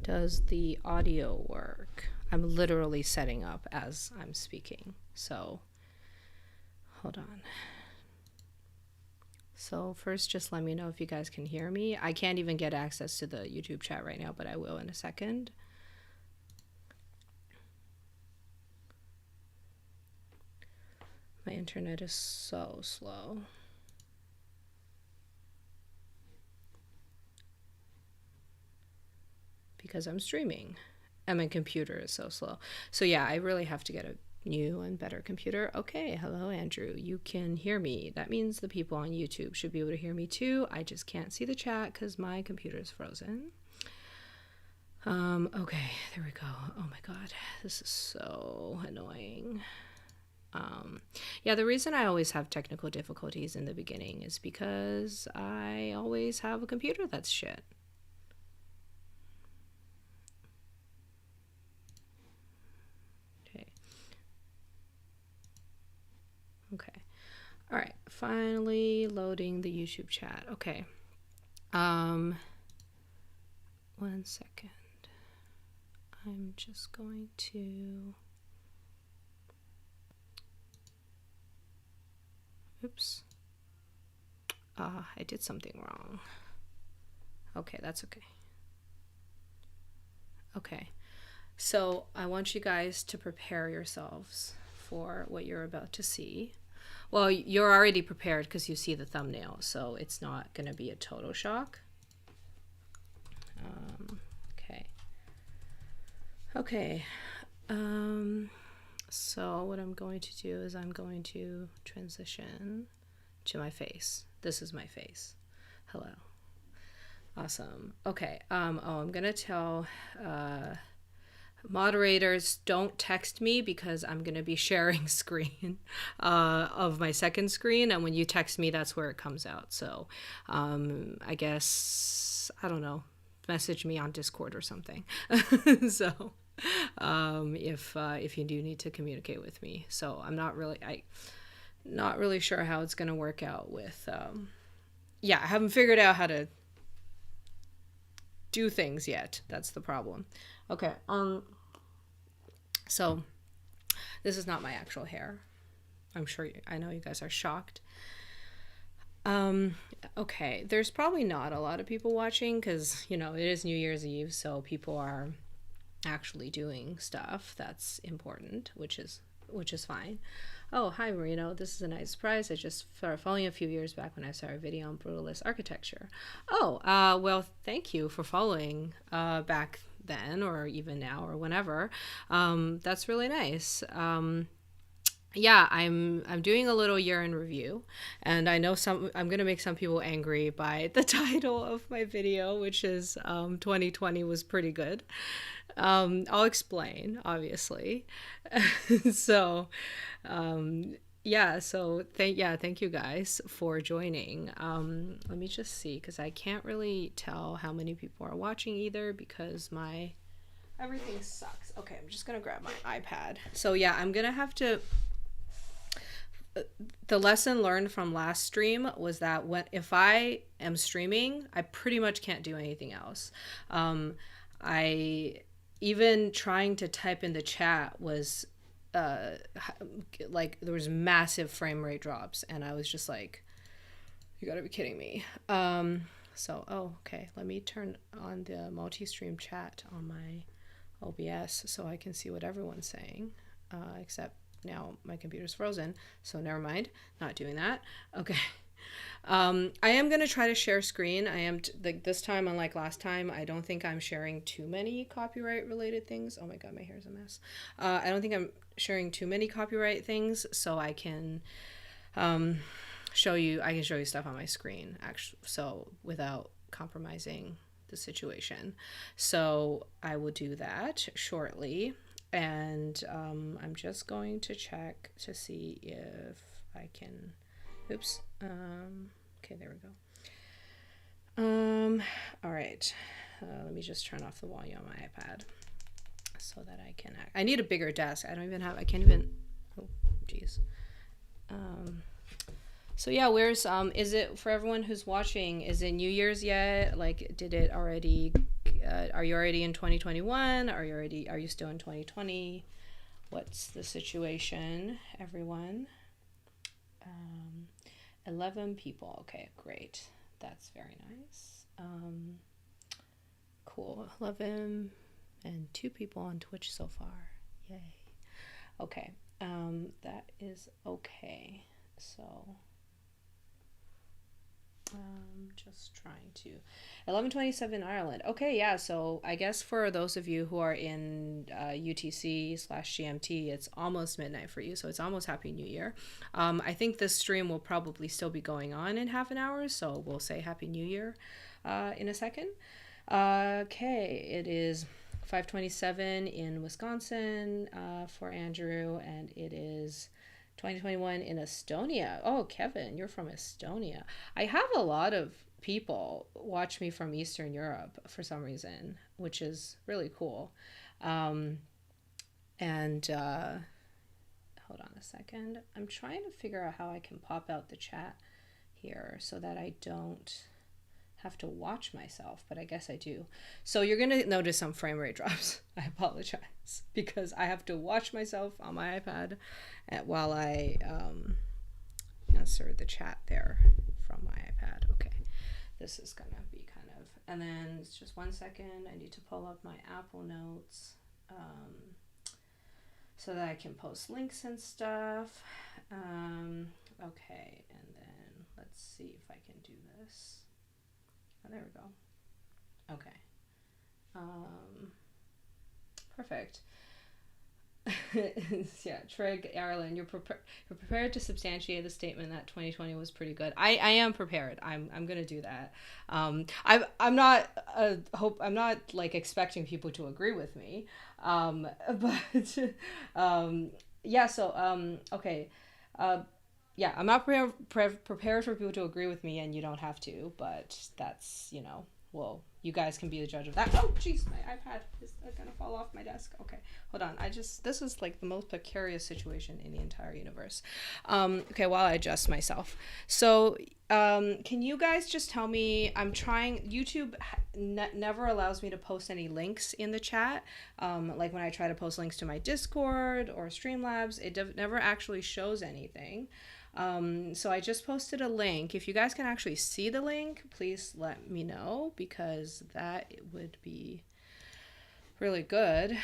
Does the audio work? I'm literally setting up as I'm speaking. So, hold on. So first, just let me know if you guys can hear me. I can't even get access to the YouTube chat right now, but I will in a second. My internet is so slow. Because I'm streaming and my computer is so slow. So yeah, I really have to get a new and better computer. Okay, hello Andrew, you can hear me. That means the people on YouTube should be able to hear me too. I just can't see the chat because my computer is frozen. Okay, there we go. Oh my god, this is so annoying. Yeah, the reason I always have technical difficulties in the beginning is because I always have a computer that's shit. Okay. All right. Finally loading the YouTube chat. Okay. 1 second. I'm just going to... Oops. I did something wrong. Okay, that's okay. Okay. So I want you guys to prepare yourselves for what you're about to see. Well, you're already prepared because you see the thumbnail, so it's not going to be a total shock. Okay. Okay. So what I'm going to do is I'm going to transition to my face. This is my face. Hello. Awesome. Okay. I'm going to tell... moderators, don't text me because I'm going to be sharing screen of my second screen, and when you text me, that's where it comes out. So I guess, I don't know, message me on Discord or something. So if you do need to communicate with me. So I'm not really sure how it's going to work out with yeah, I haven't figured out how to do things yet. That's the problem. Okay. So this is not my actual hair. I know you guys are shocked. Okay. There's probably not a lot of people watching because, you know, it is New Year's Eve. So people are actually doing stuff that's important, which is fine. Oh, hi, Marino. This is a nice surprise. I just started following a few years back when I saw a video on brutalist architecture. Oh, well, thank you for following back then or even now or whenever. That's really nice. Yeah, I'm doing a little year in review, and I know I'm gonna make some people angry by the title of my video, which is 2020 was pretty good. I'll explain, obviously. So yeah, so thank you guys for joining. Let me just see, because I can't really tell how many people are watching either because everything sucks. Okay, I'm just gonna grab my iPad. So yeah, I'm gonna have to... The lesson learned from last stream was that if I am streaming, I pretty much can't do anything else. I even trying to type in the chat was like there was massive frame rate drops, and I was just like, you gotta be kidding me. Okay, let me turn on the multi-stream chat on my OBS so I can see what everyone's saying, except now my computer's frozen, so never mind, not doing that. Okay. I am going to try to share screen. I am this time, unlike last time, I don't think I'm sharing too many copyright related things. Oh my god, my hair's a mess. I don't think I'm sharing too many copyright things, so I can show you stuff on my screen, actually, so without compromising the situation. So I will do that shortly. And I'm just going to check to see if I can... Oops. Okay, there we go. All right. Let me just turn off the volume on my iPad so that I can... I need a bigger desk. I can't even... Oh, geez. So yeah, is it, for everyone who's watching, is it New Year's yet? Like, did it already Are you already in 2021? Are you still in 2020? What's the situation, everyone? 11 people. Okay, great. That's very nice. Cool. 11 and 2 people on Twitch so far. Yay. Okay. That is okay. So just trying to 11:27 Ireland. Okay, yeah, so I guess for those of you who are in UTC/GMT, it's almost midnight for you, so it's almost Happy New Year. I think this stream will probably still be going on in half an hour, so we'll say Happy New Year in a second. Okay, it is 5:27 in Wisconsin for Andrew, and it is 2021 in Estonia. Oh, Kevin, you're from Estonia. I have a lot of people watch me from Eastern Europe for some reason, which is really cool. And hold on a second. I'm trying to figure out how I can pop out the chat here so that I don't have to watch myself, but I guess I do. So you're going to notice some frame rate drops. I apologize because I have to watch myself on my iPad while I answer the chat there from my iPad. Okay, this is going to be kind of, and then it's just 1 second. I need to pull up my Apple Notes so that I can post links and stuff. Okay, and then let's see if I can do this. Oh, there we go. Okay. Perfect. Yeah, Trig, Ireland, you're prepared to substantiate the statement that 2020 was pretty good. I am prepared. I'm gonna do that. I'm not like expecting people to agree with me. But yeah. So okay. Yeah, I'm not prepared for people to agree with me, and you don't have to, but that's, well, you guys can be the judge of that. Oh, jeez, my iPad is gonna fall off my desk. Okay, hold on. This is like the most precarious situation in the entire universe. Okay, while I adjust myself. So, can you guys just tell me, YouTube never allows me to post any links in the chat. Like when I try to post links to my Discord or Streamlabs, it never actually shows anything. So I just posted a link. If you guys can actually see the link, please let me know, because that would be really good.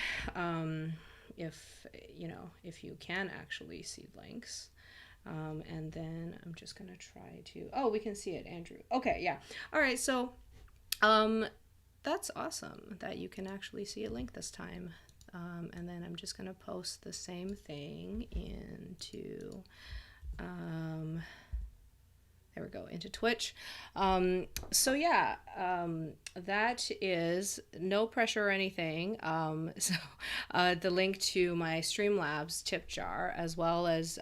If you can actually see links. And then I'm just going to try to, oh, we can see it, Andrew. Okay. Yeah. All right. So, that's awesome that you can actually see a link this time. And then I'm just going to post the same thing into, there we go, into Twitch. So yeah, that is no pressure or anything. So the link to my Streamlabs tip jar as well as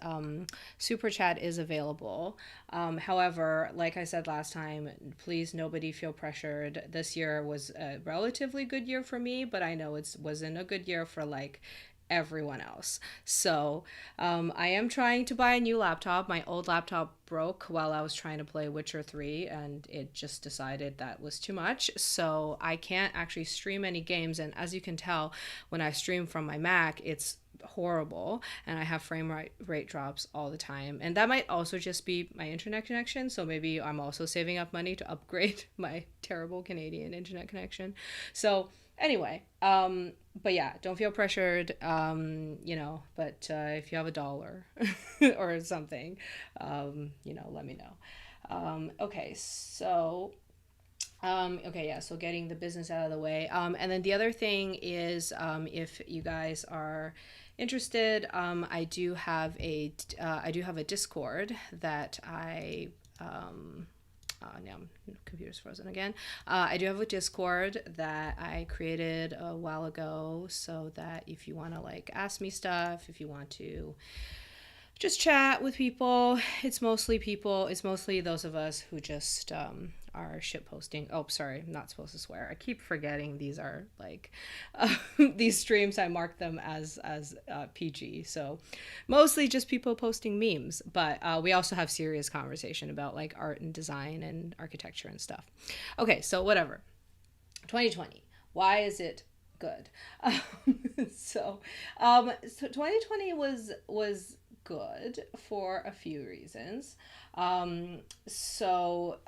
Super Chat is available. However, like I said last time, please nobody feel pressured. This year was a relatively good year for me, but I know it wasn't a good year for like everyone else. So I am trying to buy a new laptop. My old laptop broke while I was trying to play Witcher 3, and it just decided that was too much. So I can't actually stream any games, and as you can tell, when I stream from my Mac, it's horrible, and I have frame rate drops all the time. And that might also just be my internet connection, so maybe I'm also saving up money to upgrade my terrible Canadian internet connection. So anyway, but yeah, don't feel pressured, but if you have $1 or something, let me know. Okay, so okay, yeah, so getting the business out of the way. And then the other thing is, if you guys are interested, I do have a Discord that now computer's frozen again. I do have a Discord that I created a while ago, so that if you want to like ask me stuff, if you want to just chat with people, it's mostly those of us who just are shit posting. Oh, sorry, I'm not supposed to swear. I keep forgetting these are like these streams, I mark them as PG. So mostly just people posting memes, but we also have serious conversation about like art and design and architecture and stuff. Okay, so whatever. 2020 Why is it good? So, so 2020 was good for a few reasons. Um, so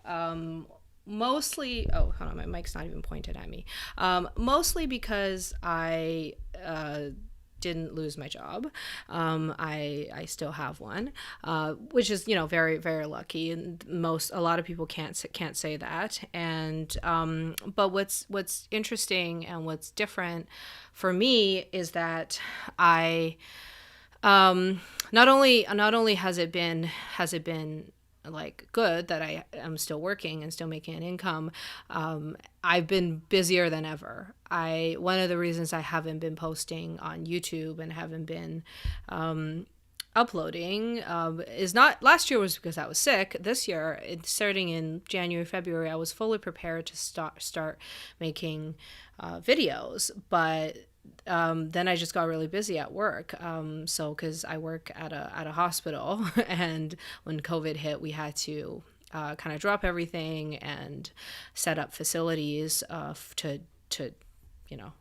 mostly, oh, hold on, my mic's not even pointed at me. Mostly because I didn't lose my job. I still have one, which is, you know, very very lucky, and a lot of people can't say that. And but what's interesting and what's different for me is that I not only has it been like good that I am still working and still making an income. I've been busier than ever. I One of the reasons I haven't been posting on YouTube and haven't been uploading is not last year was because I was sick. This year, starting in January, February, I was fully prepared to start making videos, but then I just got really busy at work. So because I work at a hospital, and when COVID hit, we had to kind of drop everything and set up facilities to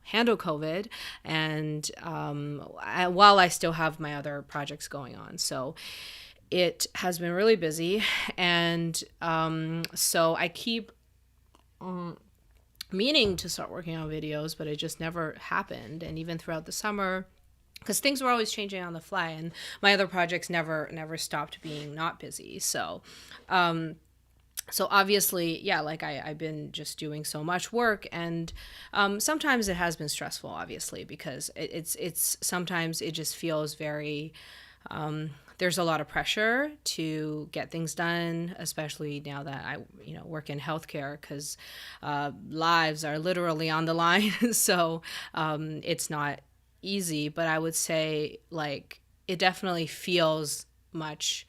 handle COVID, and while I still have my other projects going on. So it has been really busy, and so I keep meaning to start working on videos, but it just never happened. And even throughout the summer, because things were always changing on the fly, and my other projects never stopped being not busy. So obviously, yeah, like I've been just doing so much work, and sometimes it has been stressful, obviously, because it's sometimes it just feels very there's a lot of pressure to get things done, especially now that I work in healthcare, because lives are literally on the line. So it's not easy, but I would say, like, it definitely feels much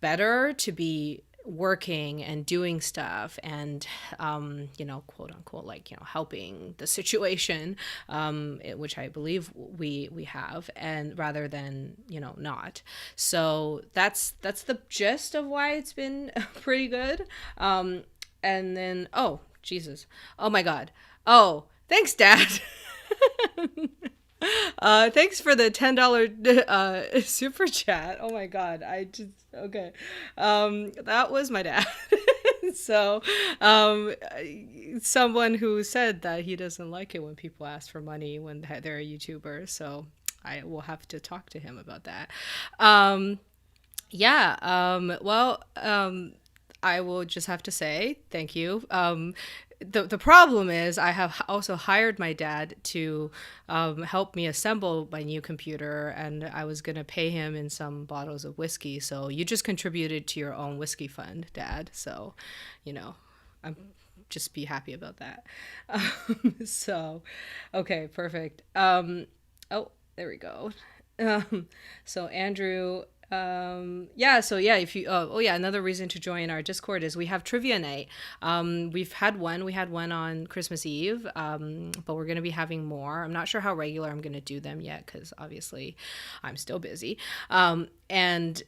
better to be working and doing stuff, and quote unquote, like, helping the situation, which I believe we have, and rather than not. So that's the gist of why it's been pretty good. And then, oh Jesus, oh my God, oh, thanks, Dad. Thanks for the $10 super chat. Oh my God, I just okay. That was my dad. So, someone who said that he doesn't like it when people ask for money when they're a YouTuber. So I will have to talk to him about that. Yeah. Well, I will just have to say thank you. The problem is I have also hired my dad to help me assemble my new computer, and I was going to pay him in some bottles of whiskey. So you just contributed to your own whiskey fund, Dad. So, I'm just be happy about that. So, okay, perfect. Oh, there we go. So Andrew, yeah, so yeah, if you oh yeah, another reason to join our Discord is we have trivia night. We had one on Christmas Eve, but we're going to be having more. I'm not sure how regular I'm going to do them yet, because obviously I'm still busy. And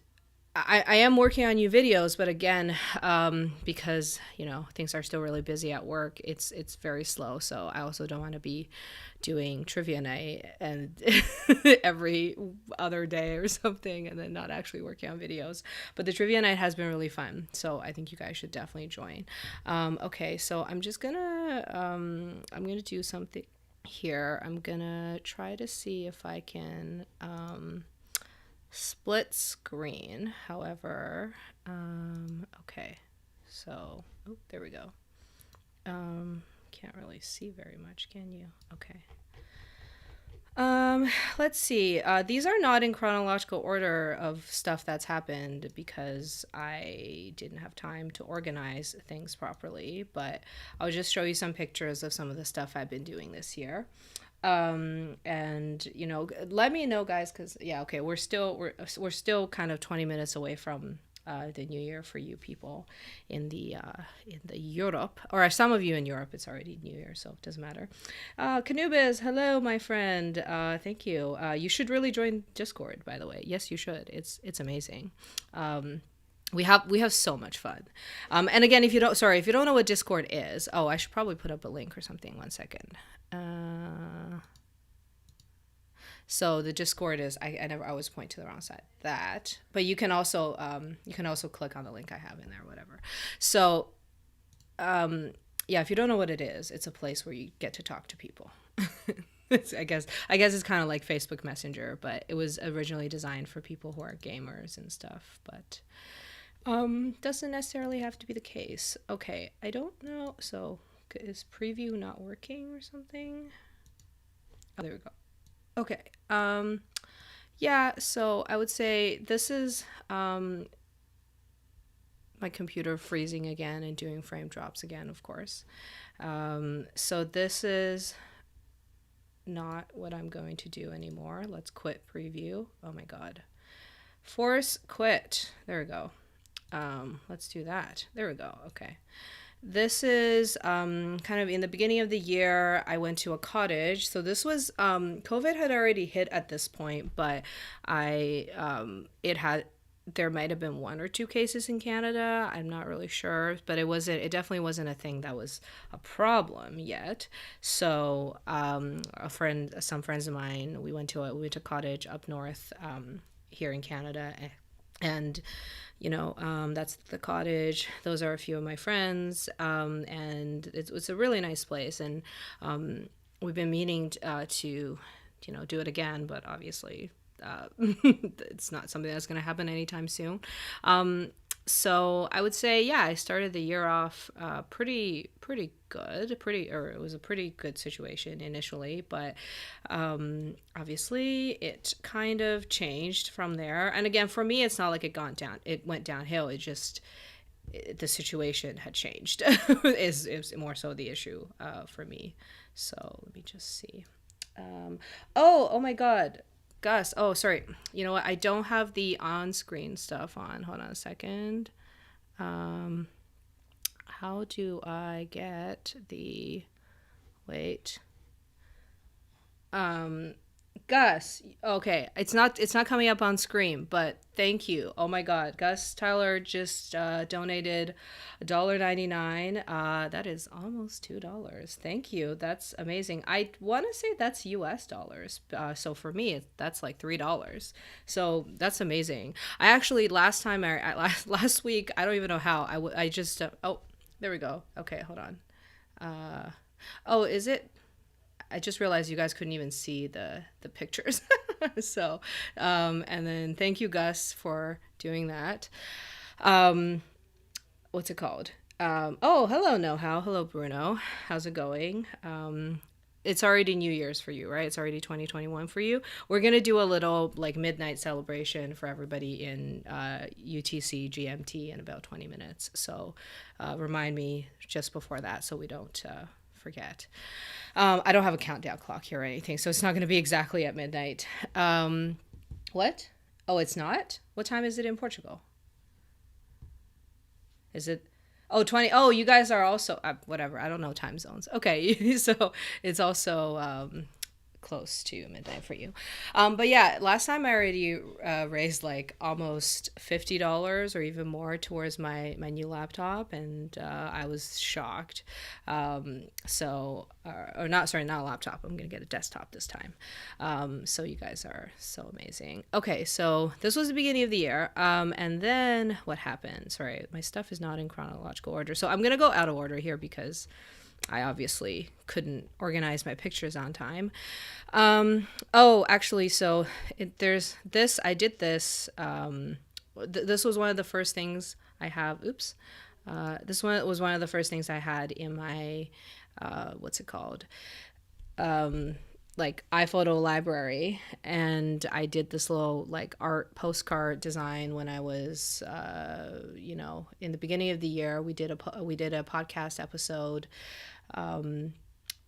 I am working on new videos, but again, because things are still really busy at work, it's very slow. So I also don't want to be doing trivia night and every other day or something, and then not actually working on videos. But the trivia night has been really fun, so I think you guys should definitely join. Okay, so I'm gonna do something here. I'm gonna try to see if I can split screen. However, okay, so there we go. Can't really see very much, can you? Okay. Let's see. These are not in chronological order of stuff that's happened, because I didn't have time to organize things properly, but I'll just show you some pictures of some of the stuff I've been doing this year. And let me know, guys, because yeah, okay, we're still kind of 20 minutes away from the new year for you people in the Europe, or some of you in Europe, it's already New Year, so it doesn't matter. Canubis, hello, my friend. Thank you. You should really join Discord, by the way. Yes, you should. It's amazing. We have so much fun. And again, if you don't know what Discord is, oh, I should probably put up a link or something. 1 second. So the Discord is I always point to the wrong side. That, but you can also click on the link I have in there, whatever. So yeah, if you don't know what it is, it's a place where you get to talk to people. I guess it's kind of like Facebook Messenger, but it was originally designed for people who are gamers and stuff. But doesn't necessarily have to be the case. Okay, I don't know. So is preview not working or something? Oh, there we go. Okay. Yeah, so I would say this is my computer freezing again and doing frame drops again, of course. So this is not what I'm going to do anymore. Let's quit preview. Oh my God. Force quit. There we go. Let's do that. There we go. Okay. This is kind of in the beginning of the year. I went to a cottage. So this was COVID had already hit at this point, but there might have been 1 or 2 cases in Canada. I'm not really sure, but it definitely wasn't a thing that was a problem yet. So some friends of mine, we went to a cottage up north here in Canada, and that's the cottage. Those are a few of my friends, and it's a really nice place, and we've been meaning to do it again, but obviously it's not something that's going to happen anytime soon. So I would say, yeah, I started the year off pretty good, it was a pretty good situation initially, but obviously it kind of changed from there. And again, for me, it's not like it went downhill. The situation had changed is more so the issue for me. So let me just see. Oh my God. Gus, oh, sorry. You know what? I don't have the on-screen stuff on. Hold on a second. How do I get the... Wait. Gus, okay, it's not coming up on screen, but thank you. Oh my God, Gus Tyler just donated $1.99. That is almost $2. Thank you. That's amazing. I want to say that's US dollars. So for me, that's like $3. So that's amazing. I actually last week, I don't even know how I just oh, there we go. Okay, hold on. Oh, is it? I just realized you guys couldn't even see the pictures. So, and then thank you, Gus, for doing that. What's it called? Oh, hello, Know-How. Hello, Bruno. How's it going? It's already New Year's for you, right? It's already 2021 for you. We're going to do a little like midnight celebration for everybody in UTC GMT in about 20 minutes. So remind me just before that so we don't forget. I don't have a countdown clock here or anything, so it's not going to be exactly at midnight. What? Oh, it's not? What time is it in Portugal? Is it? Oh, 20. Oh, you guys are also, whatever. I don't know time zones. Okay. So it's also close to midnight for you. But yeah, last time I already raised like almost $50 or even more towards my new laptop, and I was shocked. Not a laptop. I'm gonna get a desktop this time. So you guys are so amazing. Okay, so this was the beginning of the year, and then what happened? Sorry, my stuff is not in chronological order, so I'm gonna go out of order here because I obviously couldn't organize my pictures on time. Actually, so there's this. I did this. This was one of the first things I have. Oops. This one was one of the first things I had in my, what's it called? Like iPhoto library, and I did this little like art postcard design when I was, in the beginning of the year. We did a podcast episode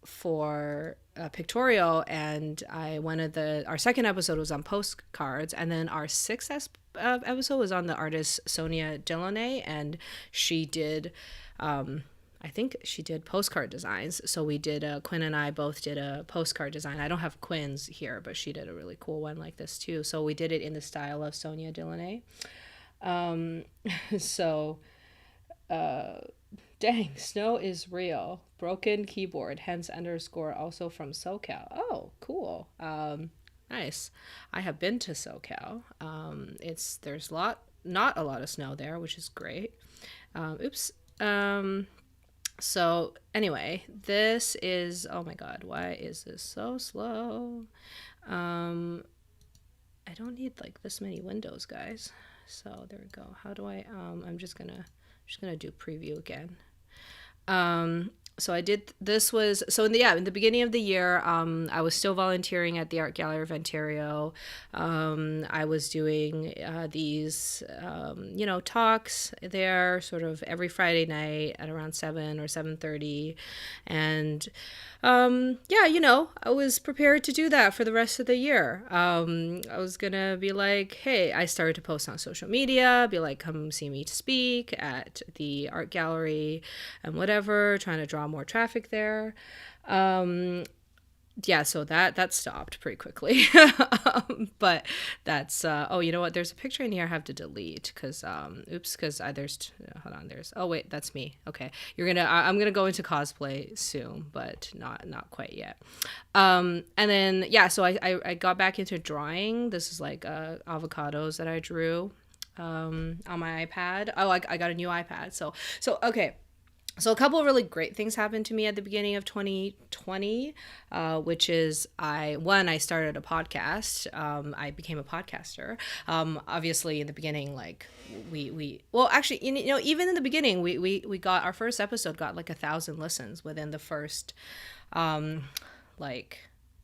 for Pictorial, and our second episode was on postcards, and then our sixth episode was on the artist Sonia Delaunay, and she did I think she did postcard designs. So we did, Quinn and I both did a postcard design. I don't have Quinn's here, but she did a really cool one like this too. So we did it in the style of Sonia Delaunay. Um, so, uh, dang, snow is real. Broken keyboard, hence underscore also from SoCal. Oh, cool. Nice. I have been to SoCal. There's not a lot of snow there, which is great. Oops. Um, so anyway, this is, oh my God, why is this so slow? Um, I don't need like this many windows, guys. So there we go. How do I, just gonna do preview again. Um, so I did. This was so in the beginning of the year. I was still volunteering at the Art Gallery of Ontario. I was doing these talks there, sort of every Friday night at around 7 or 7:30, and yeah, I was prepared to do that for the rest of the year. I was gonna be like, hey, I started to post on social media, be like, come see me speak at the art gallery and whatever, trying to draw more traffic there. Yeah, so that stopped pretty quickly. But that's oh, you know what? There's a picture in here I have to delete because oops, because hold on, there's oh wait, that's me. Okay, I'm gonna go into cosplay soon, but not quite yet. And then yeah, so I got back into drawing. This is like avocados that I drew on my iPad. Oh, I got a new iPad. So okay. So a couple of really great things happened to me at the beginning of 2020, which is I started a podcast. I became a podcaster. Obviously, in the beginning, like well, actually, even in the beginning, we got our first episode got like 1,000 listens within the first like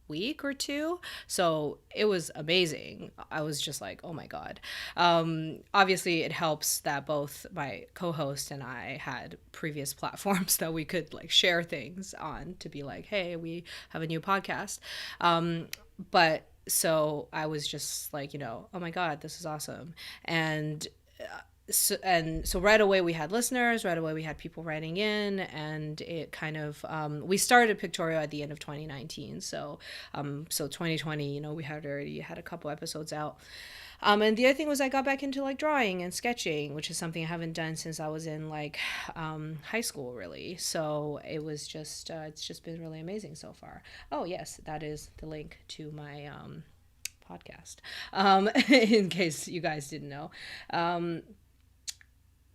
week or two. So it was amazing. I was just like, oh my God. Obviously it helps that both my co-host and I had previous platforms that we could like share things on to be like, hey, we have a new podcast. But so I was just like, oh my God, this is awesome. So right away we had listeners, right away we had people writing in, and it kind of we started Pictorial at the end of 2019. So 2020, we had already had a couple episodes out. And the other thing was I got back into like drawing and sketching, which is something I haven't done since I was in like high school, really. So it's just been really amazing so far. Oh yes, that is the link to my podcast, in case you guys didn't know.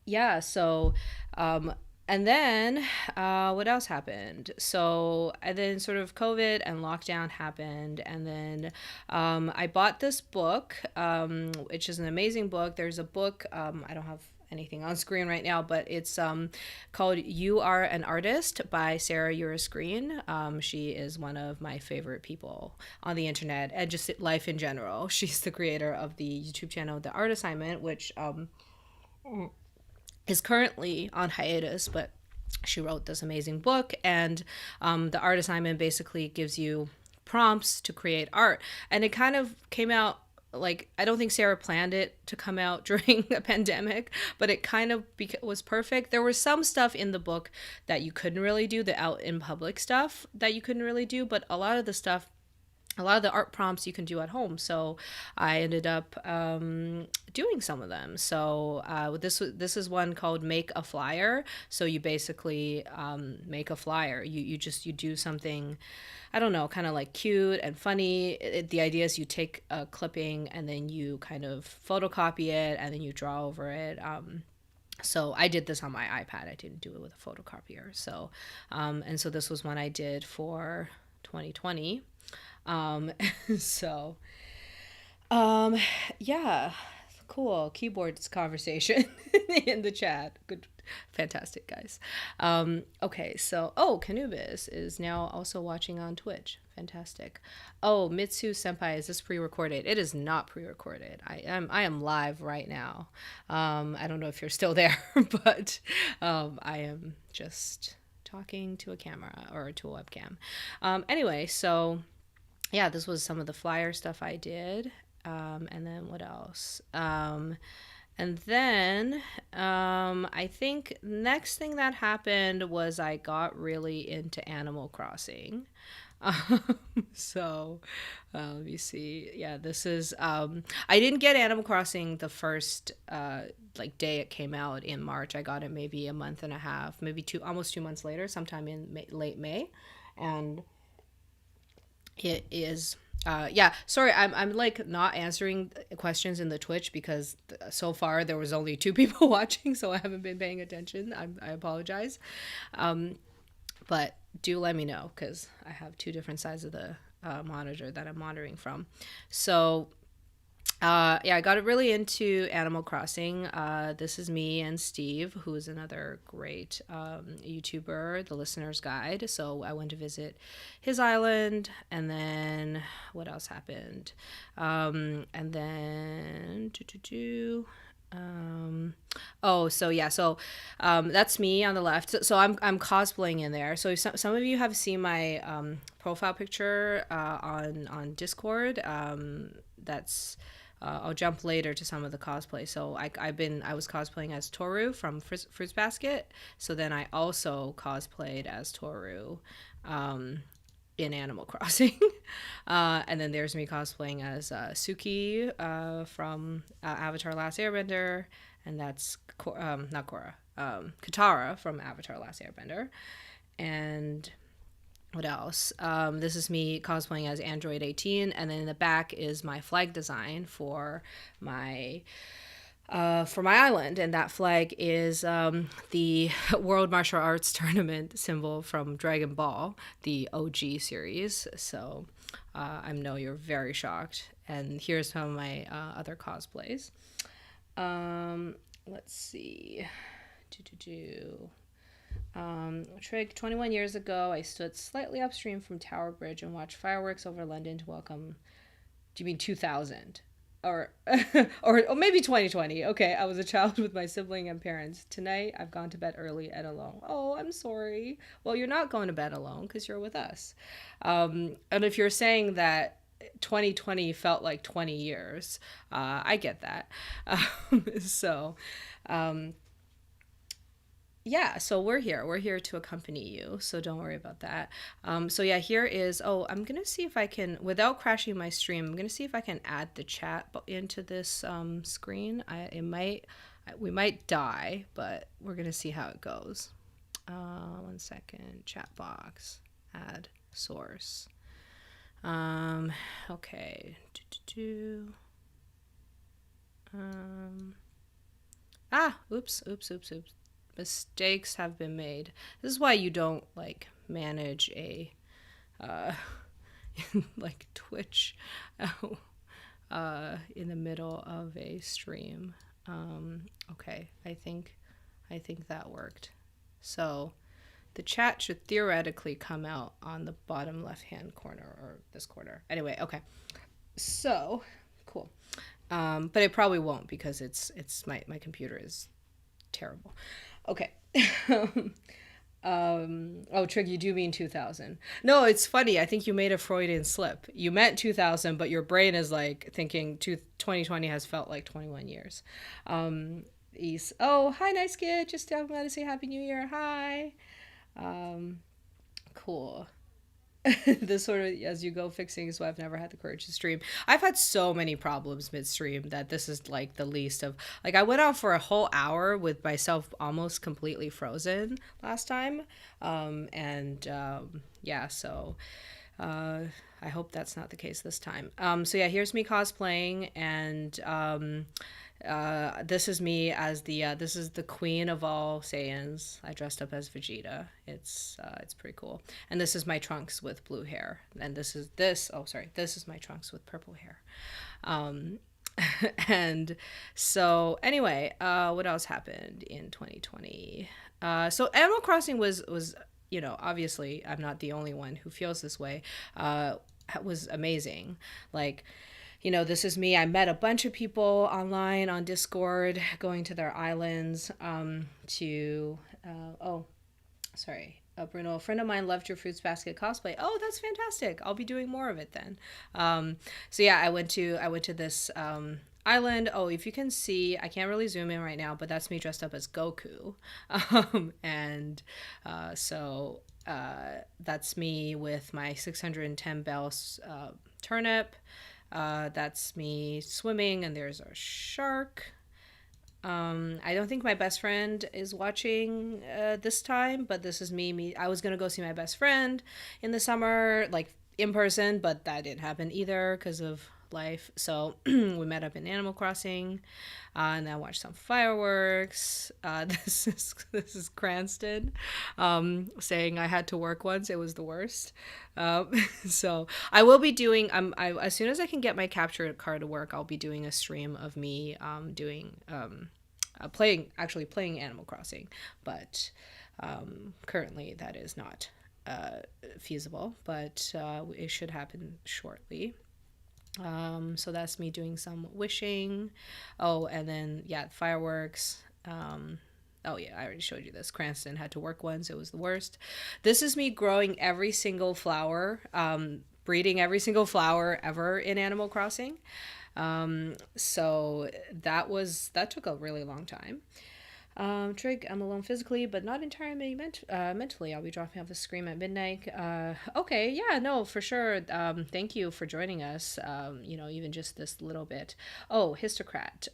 Yeah, so and then what else happened? So and then sort of COVID and lockdown happened, and then I bought this book, which is an amazing book. There's a book, I don't have anything on screen right now, but it's called You Are an Artist by Sarah Uris Green. She is one of my favorite people on the internet and just life in general. She's the creator of the YouTube channel The Art Assignment, which is currently on hiatus, but she wrote this amazing book. And the art assignment basically gives you prompts to create art. And it kind of came out like, I don't think Sarah planned it to come out during a pandemic, but it kind of was perfect. There was some stuff in the book that you couldn't really do, the out in public stuff that you couldn't really do, but a lot of the art prompts you can do at home. So I ended up doing some of them. So this is one called Make a Flyer. So you basically make a flyer. You do something, I don't know, kind of like cute and funny. The idea is you take a clipping and then you kind of photocopy it and then you draw over it. So I did this on my iPad. I didn't do it with a photocopier. So and so this was one I did for 2020. So yeah, cool. Keyboards conversation in the chat. Good, fantastic, guys. Okay, so Canubis is now also watching on Twitch. Fantastic. Oh, Mitsu Senpai, is this pre-recorded? It is not pre-recorded. I am live right now. I don't know if you're still there, but I am just talking to a camera or to a webcam. Anyway, so yeah, this was some of the flyer stuff I did. And then what else? And then I think next thing that happened was I got really into Animal Crossing. So let me see. Yeah, this is. I didn't get Animal Crossing the first like day it came out in March. I got it maybe a month and a half, maybe almost 2 months later, sometime in late May, and it is. Yeah, sorry, I'm like not answering questions in the Twitch because so far there was only two people watching, so I haven't been paying attention. I apologize. But do let me know because I have two different sides of the monitor that I'm monitoring from. So yeah, I got really into Animal Crossing. This is me and Steve, who is another great YouTuber, The Listener's Guide. So I went to visit his island, and then what else happened? And then oh, so yeah, so that's me on the left. So I'm cosplaying in there. So some of you have seen my profile picture on Discord. That's I'll jump later to some of the cosplay. So I was cosplaying as Toru from Fruits Basket. So then I also cosplayed as Toru in Animal Crossing. And then there's me cosplaying as Suki from Avatar Last Airbender. And that's not Korra, Katara from Avatar Last Airbender. And what else? This is me cosplaying as Android 18, and then in the back is my flag design for my island, and that flag is the World Martial Arts Tournament symbol from Dragon Ball, the OG series. So I know you're very shocked, and here's some of my other cosplays. Let's see. Trig, 21 years ago, I stood slightly upstream from Tower Bridge and watched fireworks over London to welcome. Do you mean 2000? Or, or maybe 2020. Okay, I was a child with my sibling and parents. Tonight, I've gone to bed early and alone. Oh, I'm sorry. Well, you're not going to bed alone because you're with us. And if you're saying that 2020 felt like 20 years, I get that. So, yeah, so we're here. We're here to accompany you, so don't worry about that. So yeah, here is. Oh, I'm gonna see if I can, without crashing my stream, I'm gonna see if I can add the chat into this screen. We might die, but we're gonna see how it goes. 1 second. Chat box. Add source. Okay. Oops. Mistakes have been made. This is why you don't like manage a like Twitch in the middle of a stream. Okay, I think that worked. So the chat should theoretically come out on the bottom left hand corner or this corner. Anyway, okay. So cool. But it probably won't because it's my computer is terrible. Okay. Oh, Trig, you do mean 2000. No, it's funny. I think you made a Freudian slip. You meant 2000, but your brain is like thinking 2020 has felt like 21 years. East. Oh, hi, nice kid. Just I'm glad to say Happy New Year. Hi. Cool. This sort of as you go fixing is why I've never had the courage to stream. I've had so many problems midstream that this is like the least of. Like I went out for a whole hour with myself almost completely frozen last time, yeah. So I hope that's not the case this time. So yeah, here's me cosplaying, and this is me as this is the queen of all Saiyans. I dressed up as Vegeta. It's pretty cool. And this is my Trunks with blue hair. And this is my Trunks with purple hair. And so anyway, what else happened in 2020? So Animal Crossing was obviously I'm not the only one who feels this way. Was amazing. Like, this is me. I met a bunch of people online on Discord going to their islands Bruno, a friend of mine loved your Fruits Basket cosplay. Oh, that's fantastic. I'll be doing more of it then. So yeah, I went to this island. Oh, if you can see, I can't really zoom in right now, but that's me dressed up as Goku. And so that's me with my 610 bells turnip. That's me swimming, and there's a shark. I don't think my best friend is watching this time, but this is me. I was gonna go see my best friend in the summer, like in person, but that didn't happen either because of life. So we met up in Animal Crossing, and then watched some fireworks. This is Cranston, saying I had to work once. It was the worst. So I will be doing. As soon as I can get my capture card to work, I'll be doing a stream of me doing playing Animal Crossing, but currently that is not feasible. But it should happen shortly. So that's me doing some wishing. Oh, and then yeah, fireworks. Oh yeah, I already showed you this. Cranston had to work once. It was the worst. This is me growing every single flower, breeding every single flower ever in Animal Crossing. So that took a really long time. Trig, I'm alone physically, but not entirely mentally. I'll be dropping off the scream at midnight. Okay, yeah, no, for sure. Thank you for joining us. Even just this little bit. Oh, Histocrat.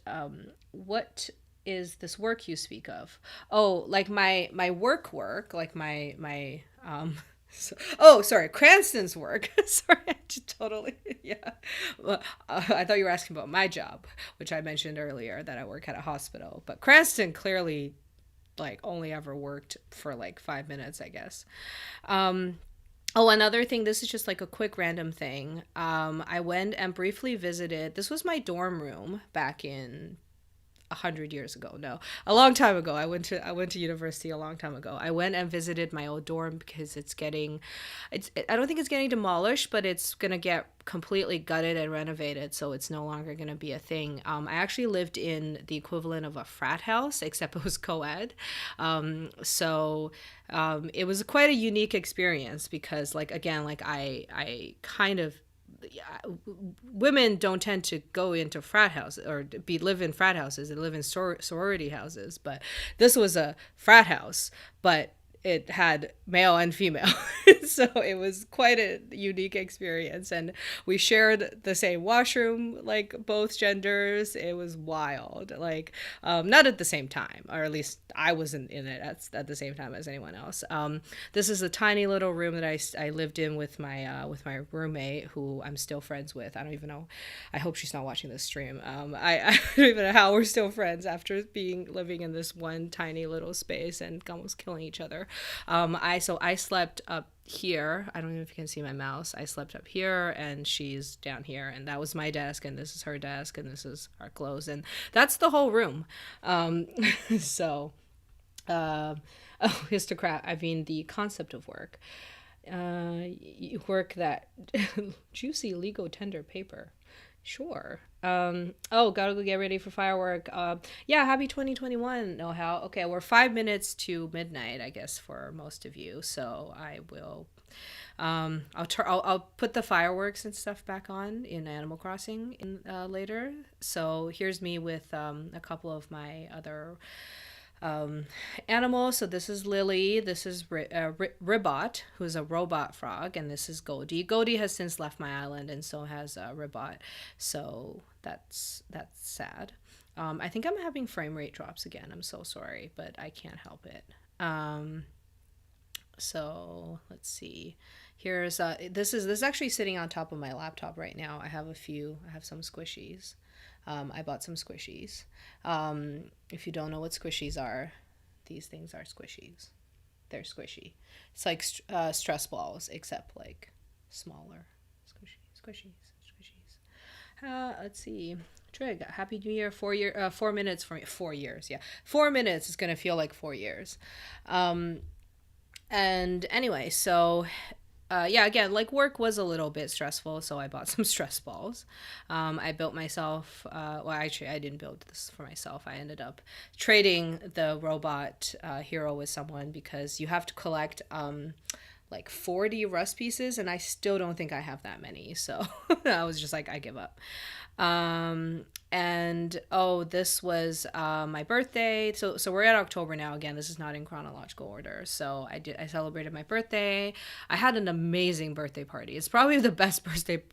What is this work you speak of? Oh, like my work, like my sorry, Cranston's work. Sorry, I just totally, yeah. Well, I thought you were asking about my job, which I mentioned earlier that I work at a hospital. But Cranston clearly, like, only ever worked for like 5 minutes, I guess. Oh, another thing, this is just like a quick random thing. I went and briefly visited, this was my dorm room back in 100 years ago. No, a long time ago. I went to university a long time ago. I went and visited my old dorm because I don't think it's getting demolished, but it's gonna get completely gutted and renovated, so it's no longer gonna be a thing. I actually lived in the equivalent of a frat house, except it was co-ed. It was quite a unique experience because, like, again, like I kind of, yeah, women don't tend to go into frat houses or live in frat houses. They live in sorority houses, but this was a frat house, but it had male and female. So it was quite a unique experience, and we shared the same washroom, like both genders. It was wild, like not at the same time, or at least I wasn't in it at the same time as anyone else. This is a tiny little room that I lived in with my roommate, who I'm still friends with. I don't even know, I hope she's not watching this stream. I don't even know how we're still friends after living in this one tiny little space and almost killing each other. I slept up here. I don't know if you can see my mouse. I slept up here, and she's down here, and that was my desk, and this is her desk, and this is our clothes, and that's the whole room. So, histocrat. I mean, the concept of work. Work that juicy legal tender paper. Sure. Gotta go get ready for firework. Yeah, happy 2021, know how. Okay, we're 5 minutes to midnight, I guess, for most of you. So I will, I'll put the fireworks and stuff back on in Animal Crossing later. So here's me with a couple of my other animals. So this is Lily, this is Ribot, who's a robot frog, and this is Goldie. Goldie has since left my island, and so has Ribot. So that's sad. I think I'm having frame rate drops again. I'm so sorry, but I can't help it. So let's see. Here's this is actually sitting on top of my laptop right now. I have some squishies. I bought some squishies. If you don't know what squishies are, these things are squishies. They're squishy. It's like stress balls, except like smaller. Squishies. Let's see. Trig, Happy New Year. 4 minutes for me. 4 years. Yeah, 4 minutes is gonna feel like 4 years. And anyway, so yeah, again, like, work was a little bit stressful, so I bought some stress balls. I built myself, well, actually, I didn't build this for myself. I ended up trading the robot hero with someone because you have to collect like 40 rust pieces, and I still don't think I have that many. So I was just like, I give up. And oh, this was my birthday. So we're at October now. Again, this is not in chronological order. So I celebrated my birthday. I had an amazing birthday party. It's probably the best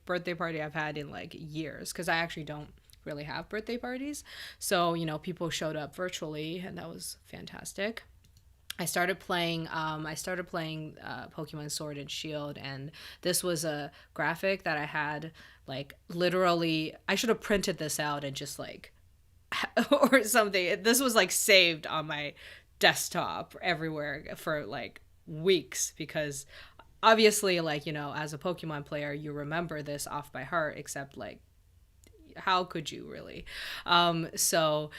birthday party I've had in like years, because I actually don't really have birthday parties. So, people showed up virtually, and that was fantastic. I started playing Pokemon Sword and Shield, and this was a graphic that I had, like, literally. I should have printed this out and just like or something. This was like saved on my desktop everywhere for like weeks, because obviously, like, as a Pokemon player, you remember this off by heart, except like, how could you really? Yeah, so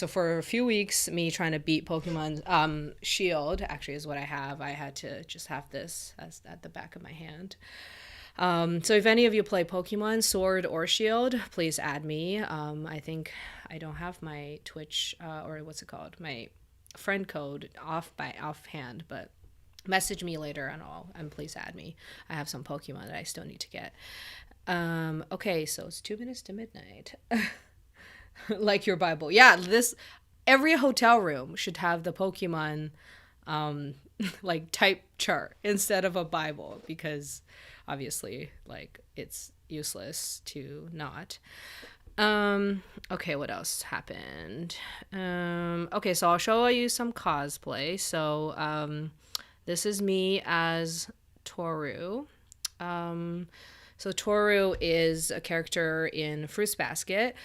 for a few weeks, me trying to beat Pokemon Shield actually is what I have. I had to just have this as at the back of my hand. So if any of you play Pokemon Sword or Shield, please add me. I think I don't have my Twitch or what's it called, my friend code offhand, but message me later and please add me. I have some Pokemon that I still need to get. Okay, so it's 2 minutes to midnight. Like your Bible. Yeah, every hotel room should have the Pokemon like type chart instead of a Bible, because obviously, like, it's useless to not. Okay, what else happened? Okay, so I'll show you some cosplay. So this is me as Toru. So Toru is a character in Fruits Basket.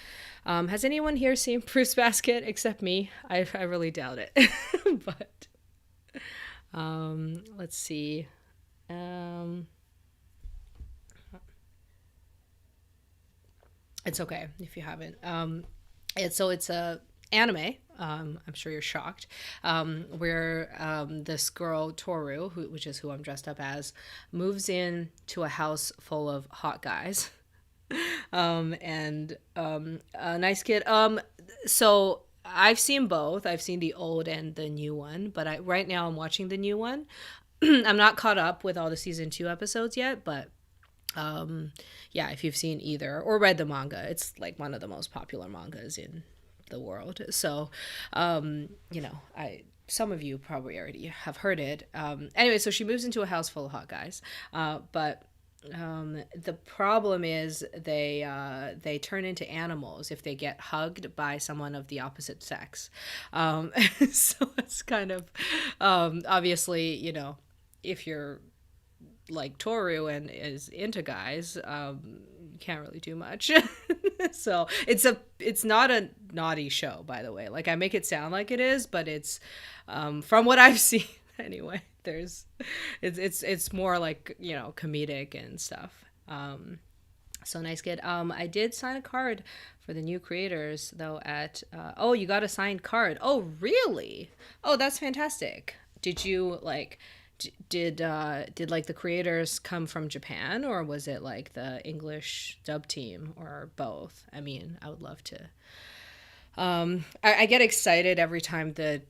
Has anyone here seen Fruits Basket except me? I really doubt it. But let's see. It's okay if you haven't. It's a anime. I'm sure you're shocked. Where this girl Toru, which is who I'm dressed up as, moves in to a house full of hot guys, and a nice kid. So I've seen both. I've seen the old and the new one, but right now I'm watching the new one. I'm not caught up with all the season 2 episodes yet, but yeah, if you've seen either or read the manga, it's like one of the most popular mangas in the world. So, some of you probably already have heard it. Anyway, so she moves into a house full of hot guys, but the problem is they turn into animals if they get hugged by someone of the opposite sex. So it's kind of obviously, if you're like Toru and is into guys, you can't really do much. So it's not a naughty show, by the way. Like, I make it sound like it is, but it's from what I've seen anyway. It's more like, comedic and stuff. So nice kid. I did sign a card for the new creators though at oh, you got a signed card. Oh, really? Oh, that's fantastic. Did you like did like the creators come from Japan, or was it like the English dub team, or both? I mean, I would love to. I get excited every time the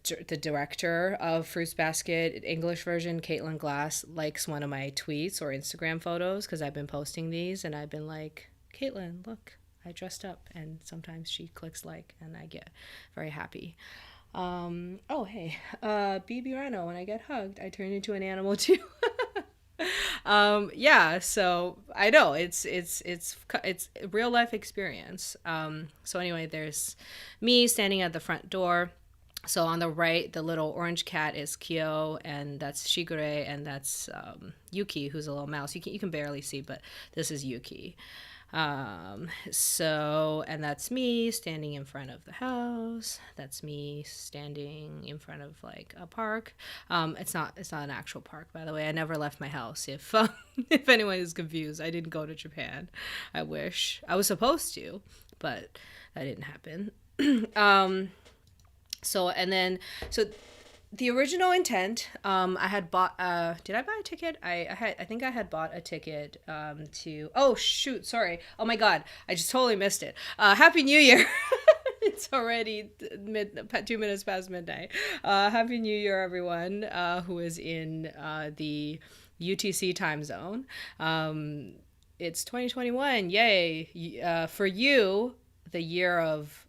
director of Fruits Basket English version, Caitlin Glass, likes one of my tweets or Instagram photos, because I've been posting these and I've been like, Caitlin, look, I dressed up, and sometimes she clicks like, and I get very happy. Oh, hey, BB Rhino, when I get hugged, I turn into an animal too. Yeah, so I know it's a real life experience. So anyway, there's me standing at the front door. So on the right, the little orange cat is Kyo, and that's Shigure, and that's Yuki, who's a little mouse. You can barely see, but this is Yuki. So, and that's me standing in front of the house. That's me standing in front of like a park. It's not an actual park, by the way. I never left my house. If if anyone is confused, I didn't go to Japan. I wish I was supposed to, but that didn't happen. So the original intent, I had bought, did I buy a ticket? I think I had bought a ticket, oh shoot, sorry. Oh my God, I just totally missed it. Happy New Year. It's already 2 minutes past midnight. Happy New Year, everyone, who is in, the UTC time zone. It's 2021. Yay. For you, the year of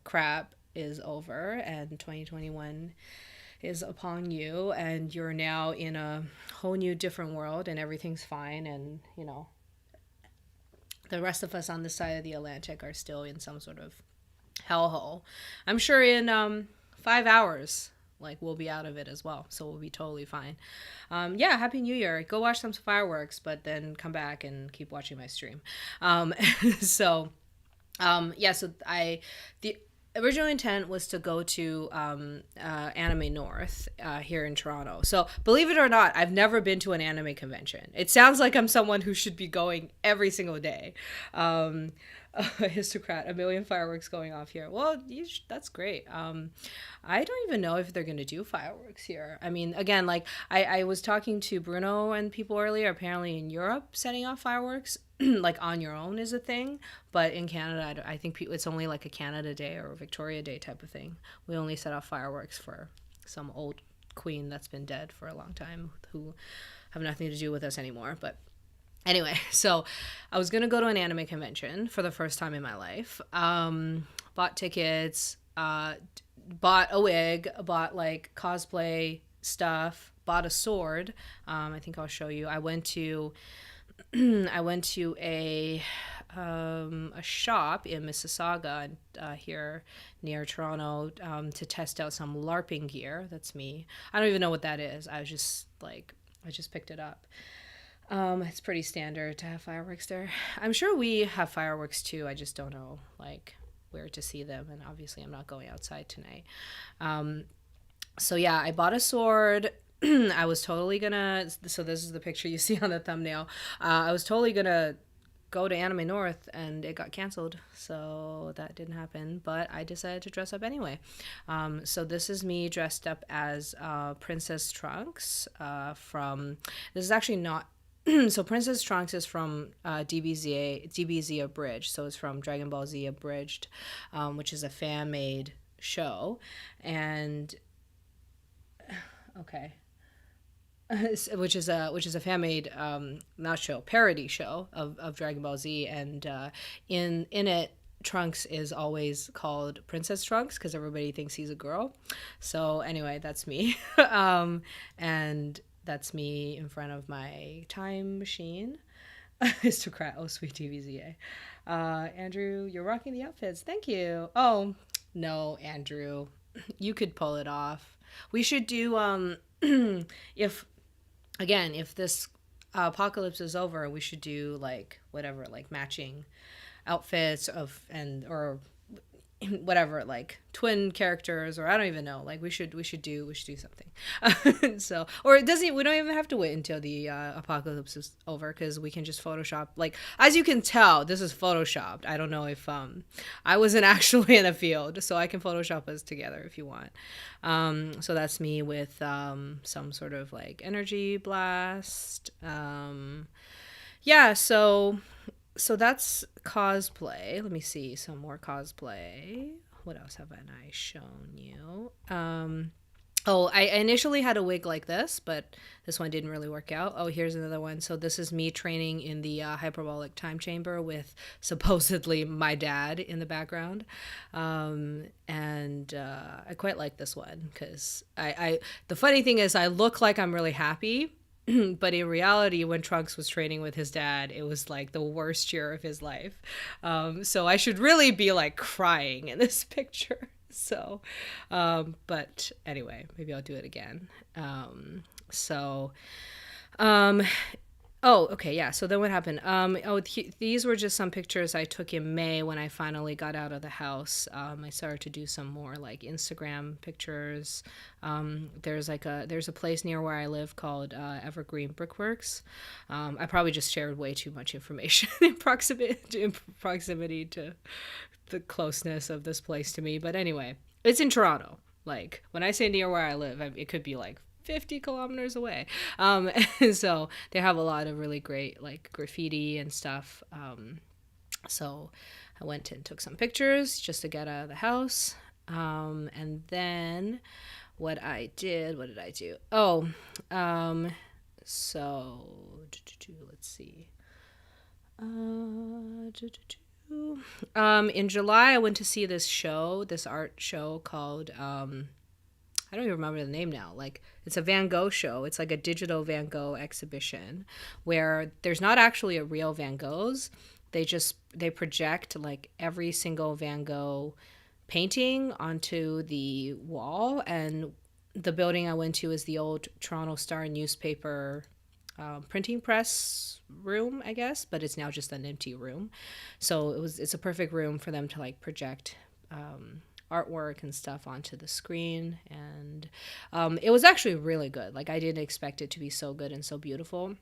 crap is over and 2021 is upon you, and you're now in a whole new different world and everything's fine, and the rest of us on this side of the Atlantic are still in some sort of hellhole. I'm sure in 5 hours, like, we'll be out of it as well, so we'll be totally fine. Yeah, Happy New Year. Go watch some fireworks, but then come back and keep watching my stream. So yeah, so the original intent was to go to Anime North here in Toronto. So believe it or not, I've never been to an anime convention. It sounds like I'm someone who should be going every single day. Histocrat, a million fireworks going off here. Well, that's great. I don't even know if they're going to do fireworks here. I mean, again, like I was talking to Bruno and people earlier. Apparently in Europe, setting off fireworks like on your own is a thing, but in Canada, I think it's only like a Canada Day or a Victoria Day type of thing. We only set off fireworks for some old queen that's been dead for a long time, who have nothing to do with us anymore. But anyway, so I was gonna go to an anime convention for the first time in my life. Bought tickets, bought a wig, bought like cosplay stuff, bought a sword. I think I'll show you. I went to a shop in Mississauga here near Toronto to test out some LARPing gear. That's me. I don't even know what that is. I just picked it up. It's pretty standard to have fireworks there. I'm sure we have fireworks too. I just don't know like where to see them, and obviously I'm not going outside tonight. So yeah, I bought a sword. I was totally gonna, so this is the picture you see on the thumbnail. I was totally gonna go to Anime North and it got canceled, so that didn't happen, but I decided to dress up anyway. So this is me dressed up as Princess Trunks this is actually not, so Princess Trunks is from DBZ Abridged, so it's from Dragon Ball Z Abridged, which is a fan-made show, and okay. Which is a fan-made not show, parody show of Dragon Ball Z, and in it Trunks is always called Princess Trunks because everybody thinks he's a girl. So anyway, that's me. And that's me in front of my time machine. Aristocrat, oh sweet TVZA. Andrew, you're rocking the outfits. Thank you. Oh no, Andrew, you could pull it off. We should do if this apocalypse is over, we should do like whatever, like matching outfits or whatever, like twin characters, or I don't even know. Like we should do something. So, or we don't even have to wait until the apocalypse is over, because we can just Photoshop. Like, as you can tell, this is Photoshopped. I don't know if I wasn't actually in a field, so I can Photoshop us together if you want. So that's me with some sort of like energy blast. Yeah, so that's cosplay. Let me see some more cosplay. What else have I shown you? I initially had a wig like this, but this one didn't really work out. Oh, here's another one. So this is me training in the hyperbolic time chamber with supposedly my dad in the background. And I quite like this one because the funny thing is I look like I'm really happy. But in reality, when Trunks was training with his dad, it was like the worst year of his life. So I should really be like crying in this picture. So, but anyway, maybe I'll do it again. Oh, okay, yeah. So then what happened? These were just some pictures I took in May when I finally got out of the house. I started to do some more like Instagram pictures. There's a place near where I live called Evergreen Brickworks. I probably just shared way too much information in proximity to the closeness of this place to me. But anyway, it's in Toronto. Like, when I say near where I live, it could be like 50 kilometers away. So they have a lot of really great like graffiti and stuff. So I went and took some pictures just to get out of the house. And then what did I do? So let's see. In July, I went to see this art show called I don't even remember the name now. Like, it's a Van Gogh show. It's like a digital Van Gogh exhibition where there's not actually a real Van Goghs. They project like every single Van Gogh painting onto the wall. And the building I went to is the old Toronto Star newspaper printing press room, I guess, but it's now just an empty room. So it's a perfect room for them to like project artwork and stuff onto the screen. And it was actually really good. Like, I didn't expect it to be so good and so beautiful.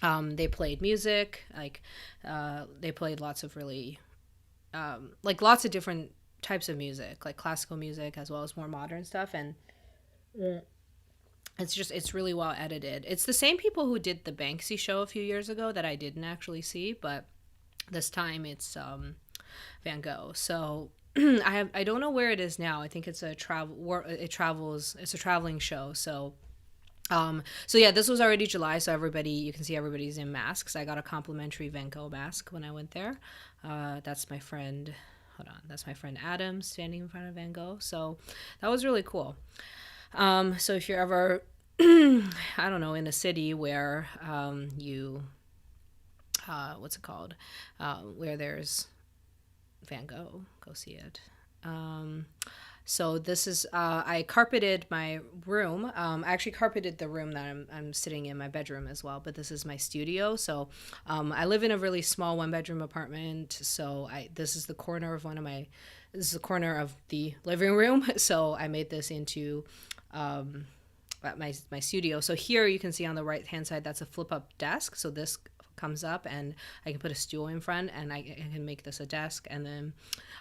They played music, like they played lots of really like lots of different types of music, like classical music as well as more modern stuff. And it's really well edited. It's the same people who did the Banksy show a few years ago that I didn't actually see, but this time it's Van Gogh. So I don't know where it is now. I think it's it's a traveling show. So yeah, this was already July, so you can see everybody's in masks. I got a complimentary Van Gogh mask when I went there. That's my friend. Hold on, that's my friend Adam standing in front of Van Gogh. So that was really cool. So if you're ever, I don't know, in a city where what's it called? Where there's Van Gogh, go see it. So this is, I carpeted my room. I actually carpeted the room that I'm sitting in, my bedroom as well, but this is my studio. So I live in a really small 1-bedroom apartment. So this is the corner of the living room. So I made this into my studio. So here you can see on the right hand side, that's a flip up desk. So this comes up and I can put a stool in front and I can make this a desk. And then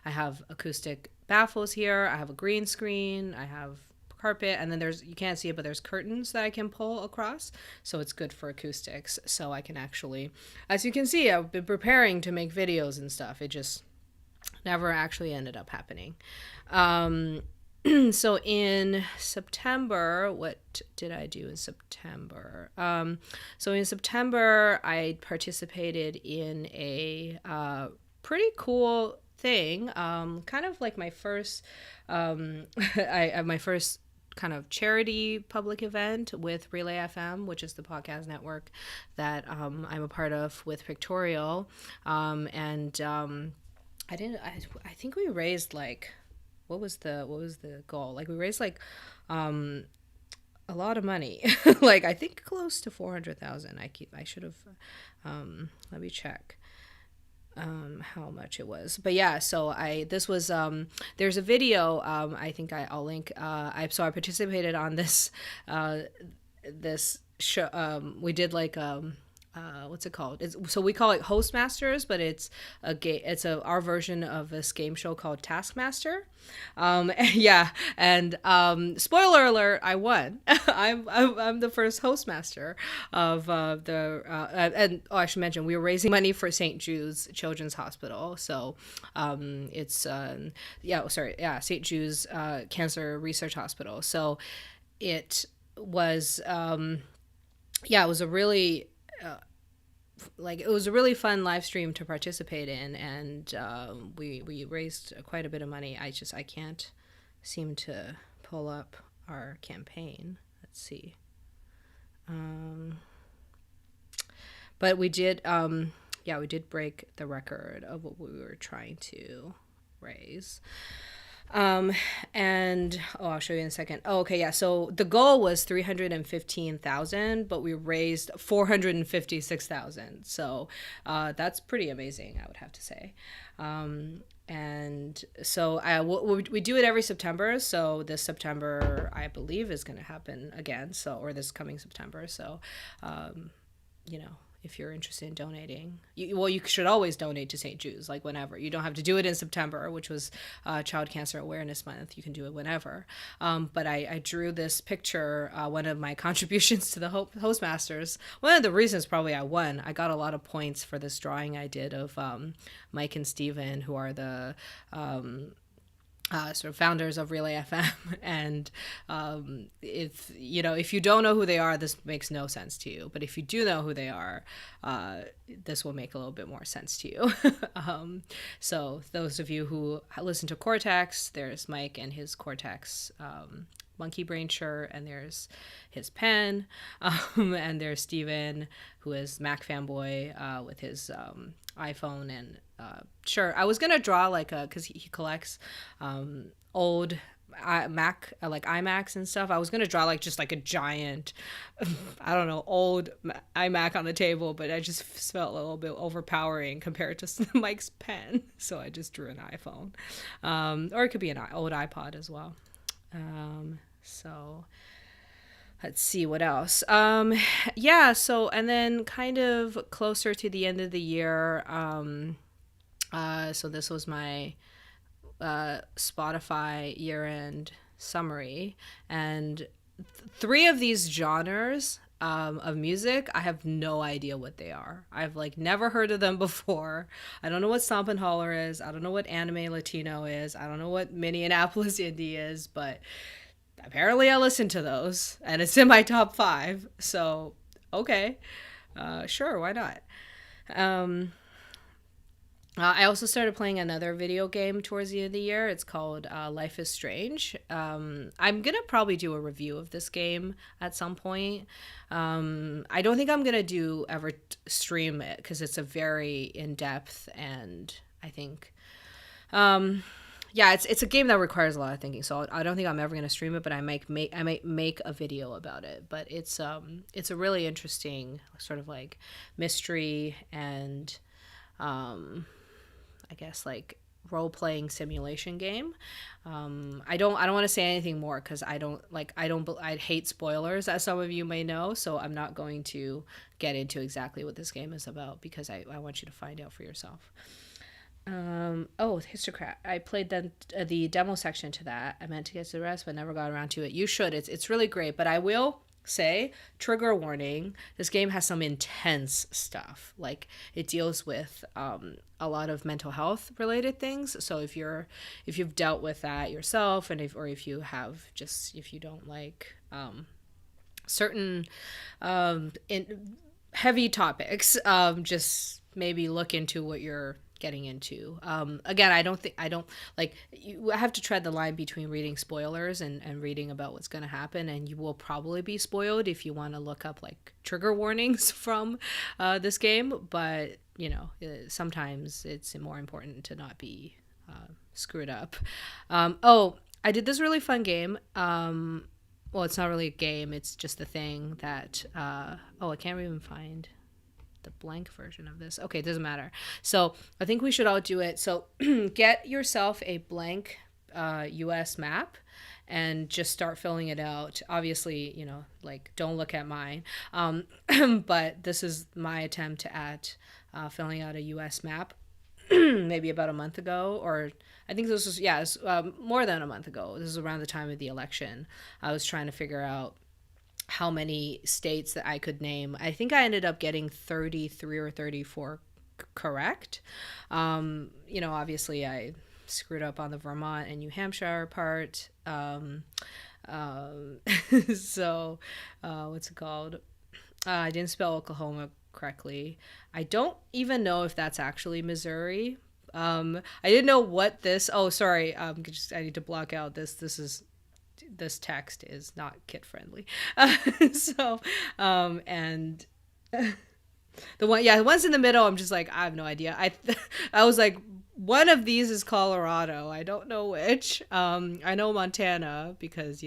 I have acoustic baffles here. I have a green screen. I have carpet, and then you can't see it, but there's curtains that I can pull across. So it's good for acoustics. So I can actually, as you can see, I've been preparing to make videos and stuff. It just never actually ended up happening. So in September, what did I do in September? So in September, I participated in a pretty cool thing, kind of like my first, my first kind of charity public event with Relay FM, which is the podcast network that I'm a part of with Pictorial, and I think we raised like. What was the goal? Like, we raised like a lot of money. Like, I think close to 400,000. I should have let me check how much it was. But yeah, so this was there's a video, I think I'll link. I participated on this this show. We did like what's it called? So we call it Hostmasters, but it's our version of this game show called Taskmaster. Yeah, and spoiler alert, I won. I'm the first Hostmaster of and I should mention we were raising money for St. Jude's Children's Hospital. So it's St. Jude's Cancer Research Hospital. So it was it was a really it was a really fun live stream to participate in, and we raised quite a bit of money. I can't seem to pull up our campaign. Let's see. But we did we did break the record of what we were trying to raise. And I'll show you in a second. Okay, yeah. So the goal was 315,000, but we raised 456,000. So that's pretty amazing, I would have to say. And so we do it every September. So this September, I believe, is going to happen again. Or this coming September. So, if you're interested in donating, you should always donate to St. Jude's, like whenever. You don't have to do it in September, which was Child Cancer Awareness Month. You can do it whenever. But I drew this picture, one of my contributions to the Hostmasters. One of the reasons probably I won, I got a lot of points for this drawing I did of Mike and Steven, who are the sort of founders of Relay FM. And if if you don't know who they are, this makes no sense to you. But if you do know who they are, this will make a little bit more sense to you. So those of you who listen to Cortex, there's Mike and his Cortex monkey brain shirt, and there's his pen, and there's Steven, who is Mac fanboy, with his iPhone and sure. I was gonna draw like because he collects old Mac like iMacs and stuff. I was gonna draw like just like a giant, I don't know, old iMac on the table, but I just felt a little bit overpowering compared to Mike's pen, so I just drew an iPhone, or it could be an old iPod as well. So let's see what else. Yeah. So and then kind of closer to the end of the year. So this was my Spotify year-end summary, and three of these genres of music, I have no idea what they are. I've like never heard of them before. I don't know what Stomp and Holler is. I don't know what Anime Latino is. I don't know what Minneapolis Indie is, but apparently I listen to those, and it's in my top 5. So, okay. Sure, why not? I also started playing another video game towards the end of the year. It's called Life is Strange. I'm going to probably do a review of this game at some point. I don't think I'm going to ever stream it because it's a very in-depth, and I think yeah, it's a game that requires a lot of thinking. So I don't think I'm ever going to stream it, but I might make a video about it. But it's a really interesting sort of like mystery and I guess like role-playing simulation game. I don't want to say anything more because I hate spoilers, as some of you may know, so I'm not going to get into exactly what this game is about because I want you to find out for yourself. Histocrat. I played the demo section to that. I meant to get to the rest, but never got around to it. You should. It's really great, but I will say, trigger warning, this game has some intense stuff. Like, it deals with a lot of mental health related things. So if you've dealt with that yourself, and if you don't like certain heavy topics, just maybe look into what you're getting into. Again, I don't like, you have to tread the line between reading spoilers and reading about what's going to happen, and you will probably be spoiled if you want to look up like trigger warnings from this game, but sometimes it's more important to not be screwed up. I did this really fun game. Well, it's not really a game, it's just a thing that I can't even find the blank version of this. Okay, it doesn't matter. So I think we should all do it. So get yourself a blank US map and just start filling it out. Obviously, like, don't look at mine. But this is my attempt at filling out a US map maybe about a month ago, or I think this was, more than a month ago. This is around the time of the election. I was trying to figure out how many states that I could name. I think I ended up getting 33 or 34 correct. Obviously I screwed up on the Vermont and New Hampshire part. So what's it called? I didn't spell Oklahoma correctly. I don't even know if that's actually Missouri. I didn't know what this. Oh, sorry. I need to block out this. This text is not kid friendly. And the ones in the middle, I'm just like, I have no idea. I was like, one of these is Colorado. I don't know which. I know Montana because,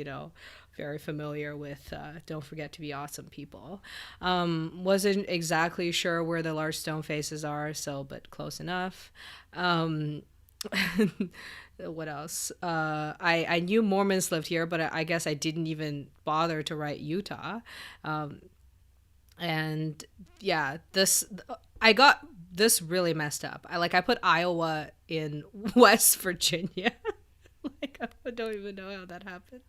very familiar with Don't Forget to Be Awesome people. Wasn't exactly sure where the large stone faces are, but close enough. What else? I knew Mormons lived here, but I guess I didn't even bother to write Utah. And yeah, I got this really messed up. I put Iowa in West Virginia. I don't even know how that happened.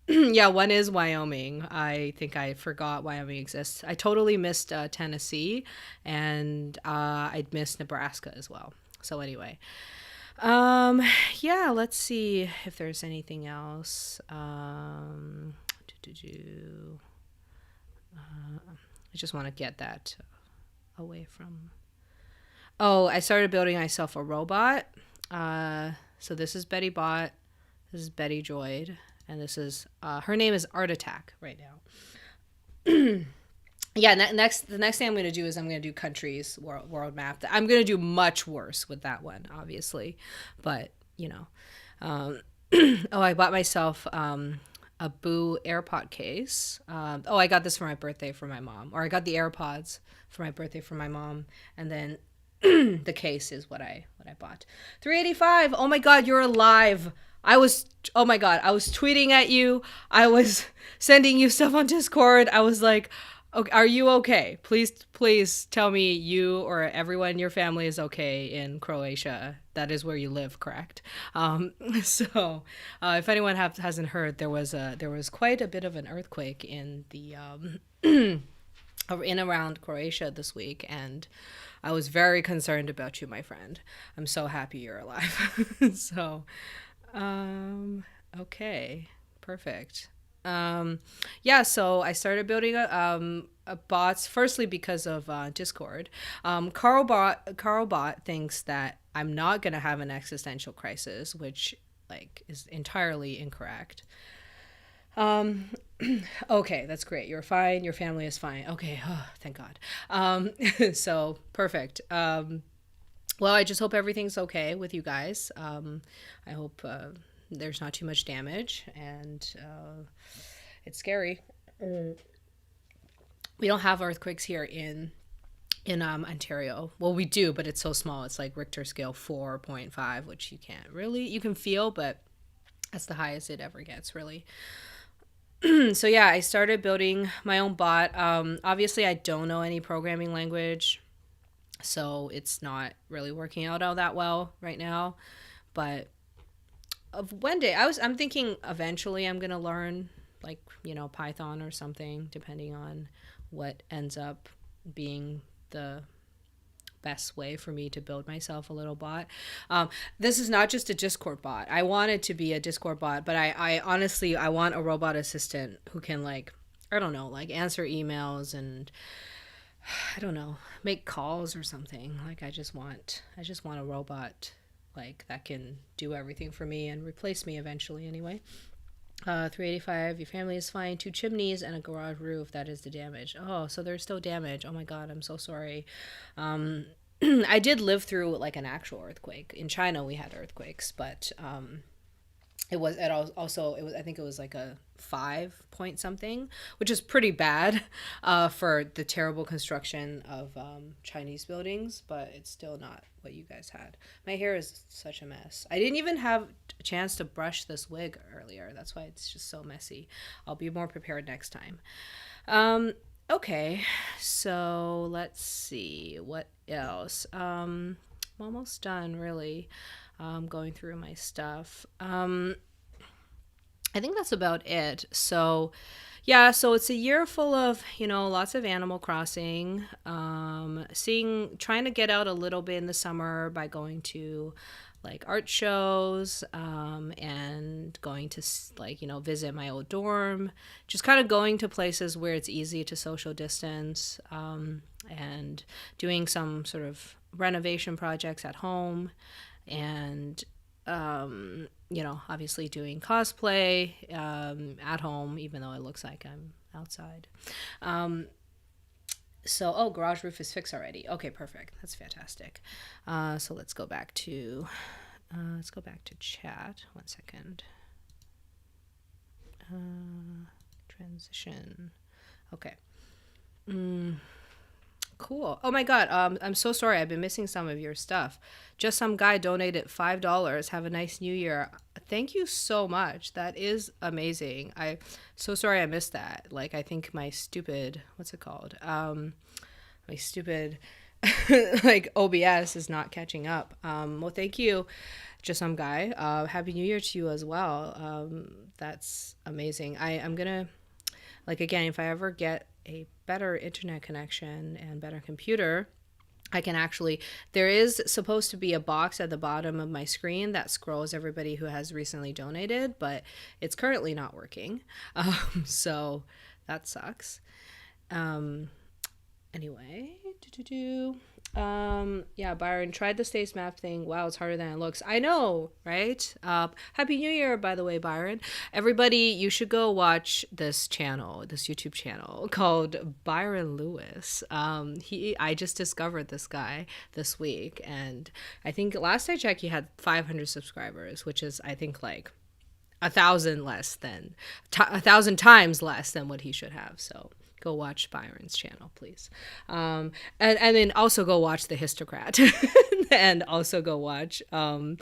Yeah, one is Wyoming. I think I forgot Wyoming exists. I totally missed Tennessee, and I'd missed Nebraska as well. So anyway, Um, yeah, let's see if there's anything else. Do, do, do. I just want to get that away from. Oh, I started building myself a robot. So this is Betty Bot, this is Betty Joyed, and this is her name is Art Attack right now. Yeah, the next thing I'm going to do is I'm going to do countries world map. I'm going to do much worse with that one, obviously, but you know. Um, oh, I bought myself a Boo AirPod case. Oh, I got this for my birthday for my mom, or I got the AirPods for my birthday for my mom, and then the case is what I bought. 385. Oh my God, you're alive. Oh my God, I was tweeting at you. I was sending you stuff on Discord. I was like, okay, are you okay? Please tell me you or everyone in your family is okay in Croatia. That is where you live, correct? So, if anyone hasn't heard, there was quite a bit of an earthquake in the in around Croatia this week, and I was very concerned about you, my friend. I'm so happy you're alive. So, um, okay, perfect. Yeah, so I started building a bots firstly because of Discord. Carl Bot thinks that I'm not gonna have an existential crisis, which like is entirely incorrect. Um, okay, that's great. You're fine. Your family is fine. Okay, oh, thank God. So perfect. Well, I just hope everything's okay with you guys. I hope there's not too much damage, and it's scary. We don't have earthquakes here in Ontario. Well, we do, but it's so small. It's like Richter scale 4.5, which you can feel, but that's the highest it ever gets, really. So yeah, I started building my own bot. Obviously, I don't know any programming language, so it's not really working out all that well right now. But of one day, I'm thinking eventually I'm gonna learn like Python or something, depending on what ends up being the best way for me to build myself a little bot. This is not just a Discord bot. I want it to be a Discord bot, but I honestly I want a robot assistant who can like I don't know like answer emails and I don't know make calls or something. Like I just want a robot like that can do everything for me and replace me eventually anyway. 385, your family is fine. Two chimneys and a garage roof. That is the damage. Oh, so there's still damage. Oh my God, I'm so sorry. Um, I did live through like an actual earthquake. In China, we had earthquakes, but it was I think it was like a 5 point something, which is pretty bad for the terrible construction of Chinese buildings, but it's still not what you guys had. My hair is such a mess. I didn't even have a chance to brush this wig earlier. That's why it's just so messy. I'll be more prepared next time. Um, okay, so let's see what else. I'm almost done, really. Going through my stuff. I think that's about it. So, yeah, so it's a year full of, lots of Animal Crossing. Trying to get out a little bit in the summer by going to like art shows and going to like, visit my old dorm. Just kind of going to places where it's easy to social distance and doing some sort of renovation projects at home and obviously doing cosplay at home, even though it looks like I'm outside. So, garage roof is fixed already. Okay, perfect. That's fantastic. So let's go back to chat. 1 second. Transition. Okay. Cool. Oh my God. I'm so sorry. I've been missing some of your stuff. Just some guy donated $5. Have a nice new year. Thank you so much. That is amazing. I so sorry I missed that. Like I think my stupid what's it called? My stupid like OBS is not catching up. Well, thank you. Just some guy. Happy New Year to you as well. That's amazing. I'm gonna like again if I ever get a better internet connection and better computer, I can actually, there is supposed to be a box at the bottom of my screen that scrolls everybody who has recently donated, but it's currently not working. So that sucks. Um, anyway, yeah, Byron tried the Stace map thing. Wow, it's harder than it looks. I know, right? Happy New Year, by the way, Byron. Everybody, you should go watch this channel, this YouTube channel called Byron Lewis. I just discovered this guy this week, and I think last I checked, he had 500 subscribers, which is, I think, like 1,000 less than 1,000 times less than what he should have. So go watch Byron's channel, please. And then also go watch The Histocrat, and also go watch Know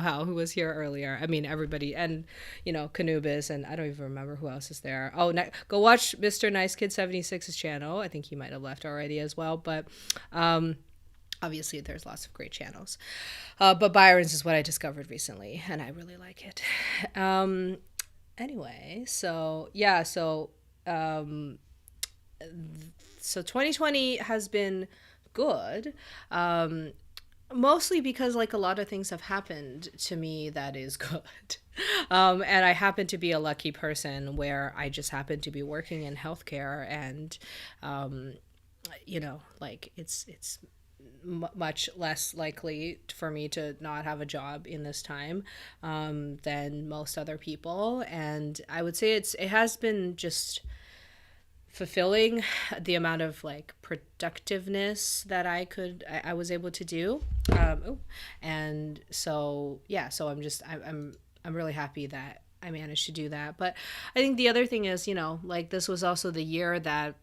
How, who was here earlier. I mean, everybody, and Canubis, and I don't even remember who else is there. Oh, go watch Mr. Nice Kid 76's channel. I think he might have left already as well, but obviously there's lots of great channels. But Byron's is what I discovered recently, and I really like it. Anyway, so 2020 has been good, mostly because like a lot of things have happened to me that is good. And I happen to be a lucky person where I just happen to be working in healthcare, and like it's much less likely for me to not have a job in this time than most other people. And I would say it has been just fulfilling, the amount of like productiveness that I was able to do. And so I'm really happy that I managed to do that. But I think the other thing is, like this was also the year that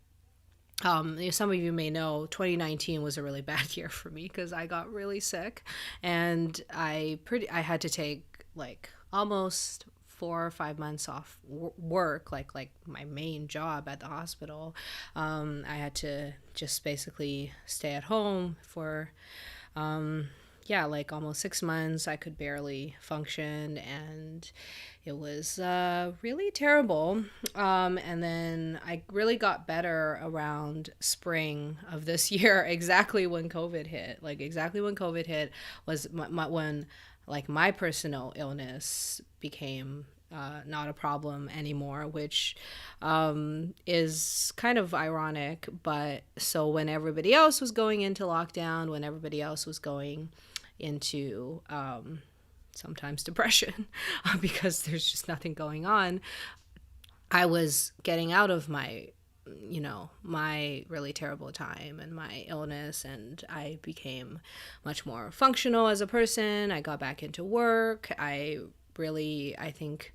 some of you may know 2019 was a really bad year for me because I got really sick, and I had to take like almost 4 or 5 months off work, like my main job at the hospital. I had to just basically stay at home for like almost 6 months. I could barely function, and it was really terrible. And then I really got better around spring of this year, exactly when COVID hit. Like exactly when COVID hit was when like my personal illness became not a problem anymore, which is kind of ironic. But so when everybody else was going into lockdown, when everybody else was going into sometimes depression because there's just nothing going on, I was getting out of my really terrible time and my illness, and I became much more functional as a person. I got back into work. I think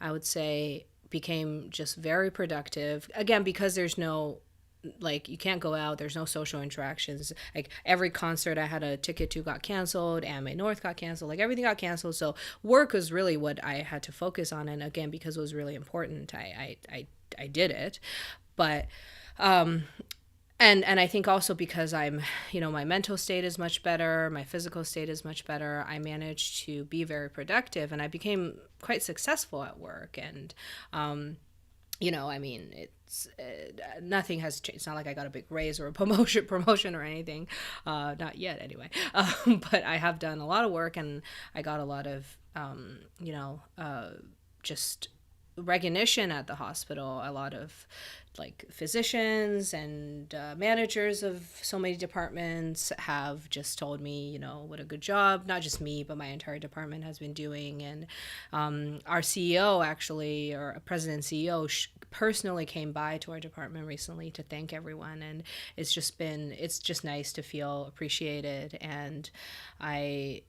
I would say became just very productive again, because there's no, like, you can't go out, there's no social interactions. Like every concert I had a ticket to got canceled, Anime North got canceled, like everything got canceled. So work was really what I had to focus on, and again, because it was really important, I did it. But and I think also because I'm, my mental state is much better, my physical state is much better, I managed to be very productive, and I became quite successful at work. And I mean, it's nothing has changed. It's not like I got a big raise or a promotion or anything, not yet anyway. But I have done a lot of work, and I got a lot of just recognition at the hospital. A lot of like physicians and managers of so many departments have just told me, what a good job, not just me, but my entire department has been doing. And our CEO actually, or president CEO, personally came by to our department recently to thank everyone. And it's just nice to feel appreciated. And I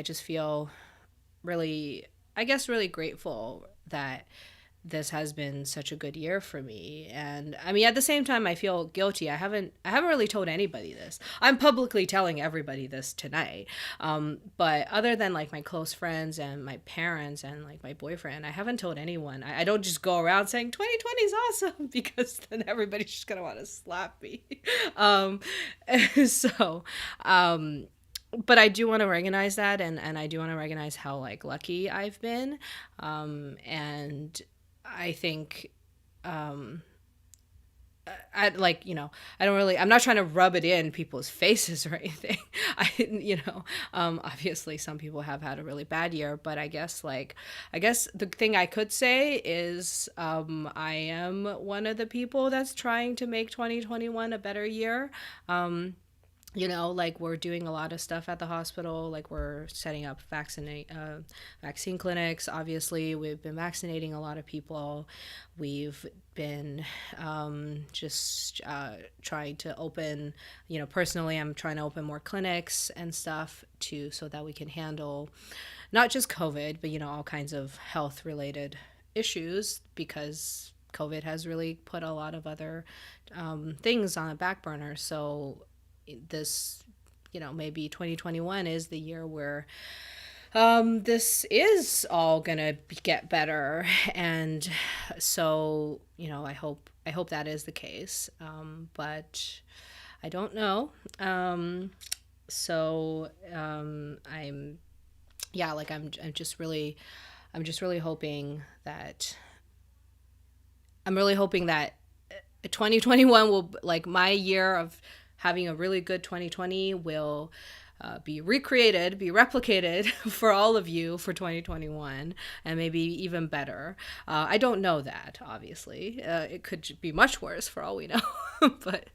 just feel really, I guess, really grateful that this has been such a good year for me. And I mean, at the same time, I feel guilty. I haven't really told anybody this. I'm publicly telling everybody this tonight. But other than like my close friends and my parents and like my boyfriend, I haven't told anyone. I don't just go around saying 2020 is awesome, because then everybody's just gonna want to slap me. But I do want to recognize that, and I do want to recognize how like lucky I've been. And I think I like, I'm not trying to rub it in people's faces or anything. Obviously some people have had a really bad year, but I guess the thing I could say is, I am one of the people that's trying to make 2021 a better year. Like we're doing a lot of stuff at the hospital. Like we're setting up vaccine clinics. Obviously, we've been vaccinating a lot of people. We've been just trying to open, personally, I'm trying to open more clinics and stuff so that we can handle not just COVID, but, all kinds of health related issues, because COVID has really put a lot of other things on the back burner. So this, maybe 2021 is the year where this is all gonna get better, and so I hope that is the case, but I don't know. I'm yeah, like I'm just really hoping that 2021 will, like, my year of having a really good 2020 will be replicated for all of you for 2021, and maybe even better. I don't know that, obviously. It could be much worse for all we know, but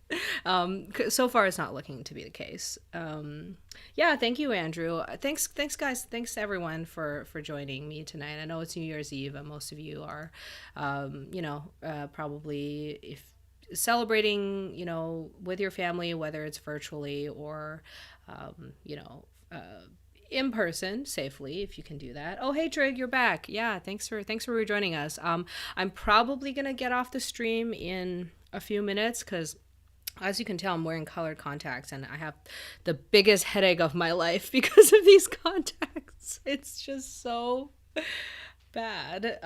so far it's not looking to be the case. Yeah, thank you, Andrew. Thanks, guys. Thanks, everyone, for joining me tonight. I know it's New Year's Eve, and most of you are, probably, if celebrating, with your family, whether it's virtually or, in person safely, if you can do that. Oh, hey, Trig, you're back. Yeah, thanks for rejoining us. I'm probably gonna get off the stream in a few minutes because, as you can tell, I'm wearing colored contacts and I have the biggest headache of my life because of these contacts. It's just so bad.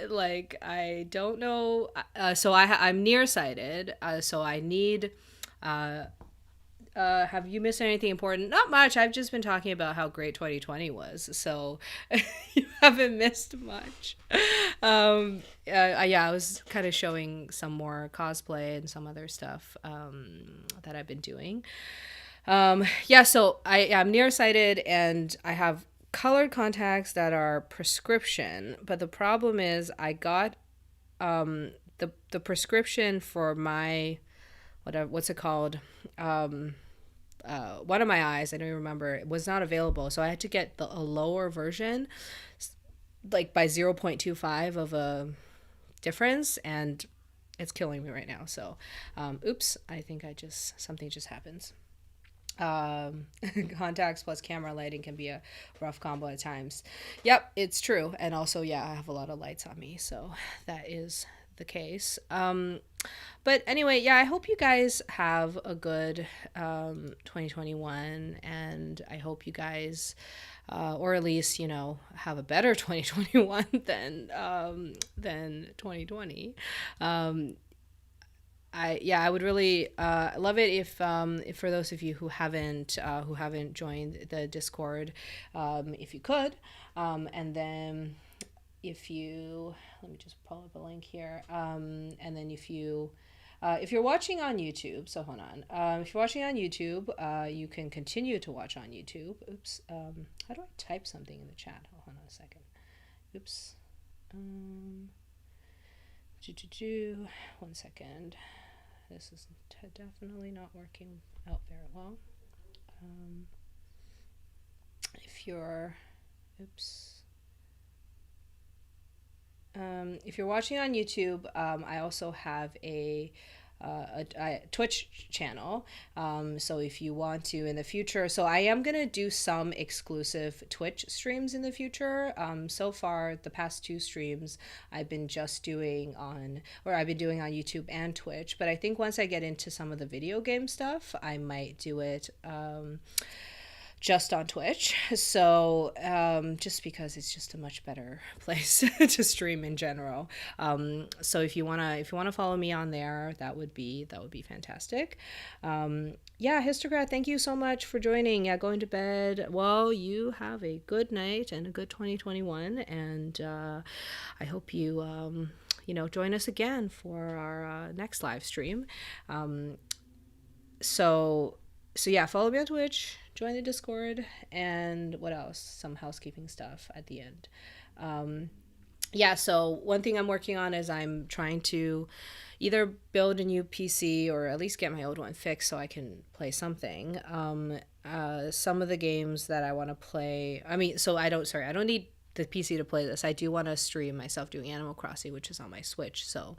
Like, I don't know. So I'm nearsighted. So I need. Have you missed anything important? Not much. I've just been talking about how great 2020 was. So you haven't missed much. Yeah, I was kind of showing some more cosplay and some other stuff that I've been doing. Yeah, so I'm nearsighted and I have colored contacts that are prescription, but the problem is I got the prescription for my what's it called, one of my eyes, I don't even remember, it was not available, so I had to get a lower version, like by 0.25 of a difference, and it's killing me right now. So oops, I think something just happens. Contacts plus camera lighting can be a rough combo at times. Yep, it's true. And also, yeah, I have a lot of lights on me, so that is the case. But anyway, yeah, I hope you guys have a good 2021, and I hope you guys, or at least, have a better 2021 than 2020. I would really love it if for those of you who haven't joined the Discord, if you could, and then if you, let me just pull up a link here, and then if you're watching on YouTube, so hold on, if you're watching on YouTube, you can continue to watch on YouTube. Oops, how do I type something in the chat? Hold on a second. Oops. 1 second. This is definitely not working out very well. If you're watching on YouTube, I also have a Twitch channel. So if you want to in the future, so I am going to do some exclusive Twitch streams in the future. So far, the past 2 streams I've been doing on YouTube and Twitch. But I think once I get into some of the video game stuff, I might do it just on Twitch. So just because it's just a much better place to stream in general. So if you wanna follow me on there, that would be fantastic. Yeah, Histocrat, thank you so much for joining. Yeah, going to bed. Well, you have a good night and a good 2021, and I hope you join us again for our next live stream. So yeah, follow me on Twitch, join the Discord, and what else? Some housekeeping stuff at the end. Yeah, so one thing I'm working on is I'm trying to either build a new PC or at least get my old one fixed so I can play something. Some of the games that I want to play, I don't need the PC to play this. I do want to stream myself doing Animal Crossing, which is on my Switch. So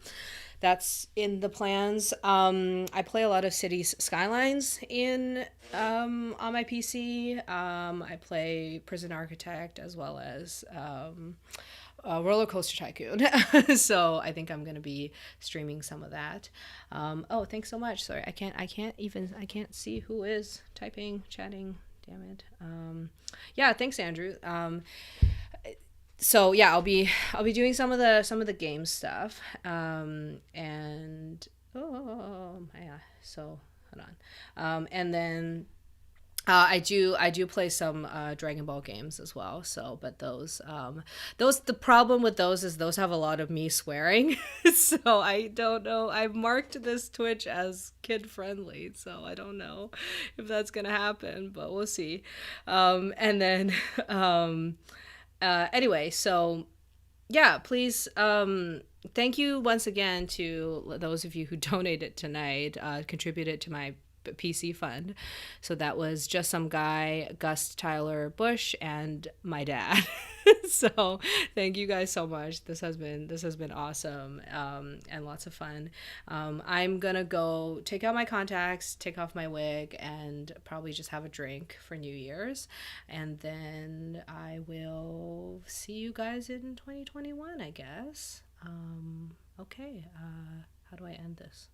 that's in the plans. I play a lot of Cities Skylines on my PC. I play Prison Architect as well as Roller Coaster Tycoon. So I think I'm gonna be streaming some of that. Oh, thanks so much. Sorry, I can't see who is typing, chatting. Damn it. Yeah, thanks, Andrew. So yeah, I'll be doing some of the game stuff. And oh yeah. So hold on. And then I do play some Dragon Ball games as well. So, but those the problem with those is those have a lot of me swearing. So I don't know. I've marked this Twitch as kid friendly, so I don't know if that's gonna happen, but we'll see. And then anyway, so yeah, please thank you once again to those of you who donated tonight, contributed to my PC fund. So that was just some guy, Gus Tyler Bush, and my dad. So thank you guys so much. This has been awesome, and lots of fun. I'm gonna go take out my contacts, take off my wig, and probably just have a drink for New Year's, and then I will see you guys in 2021, I guess. Okay, how do I end this?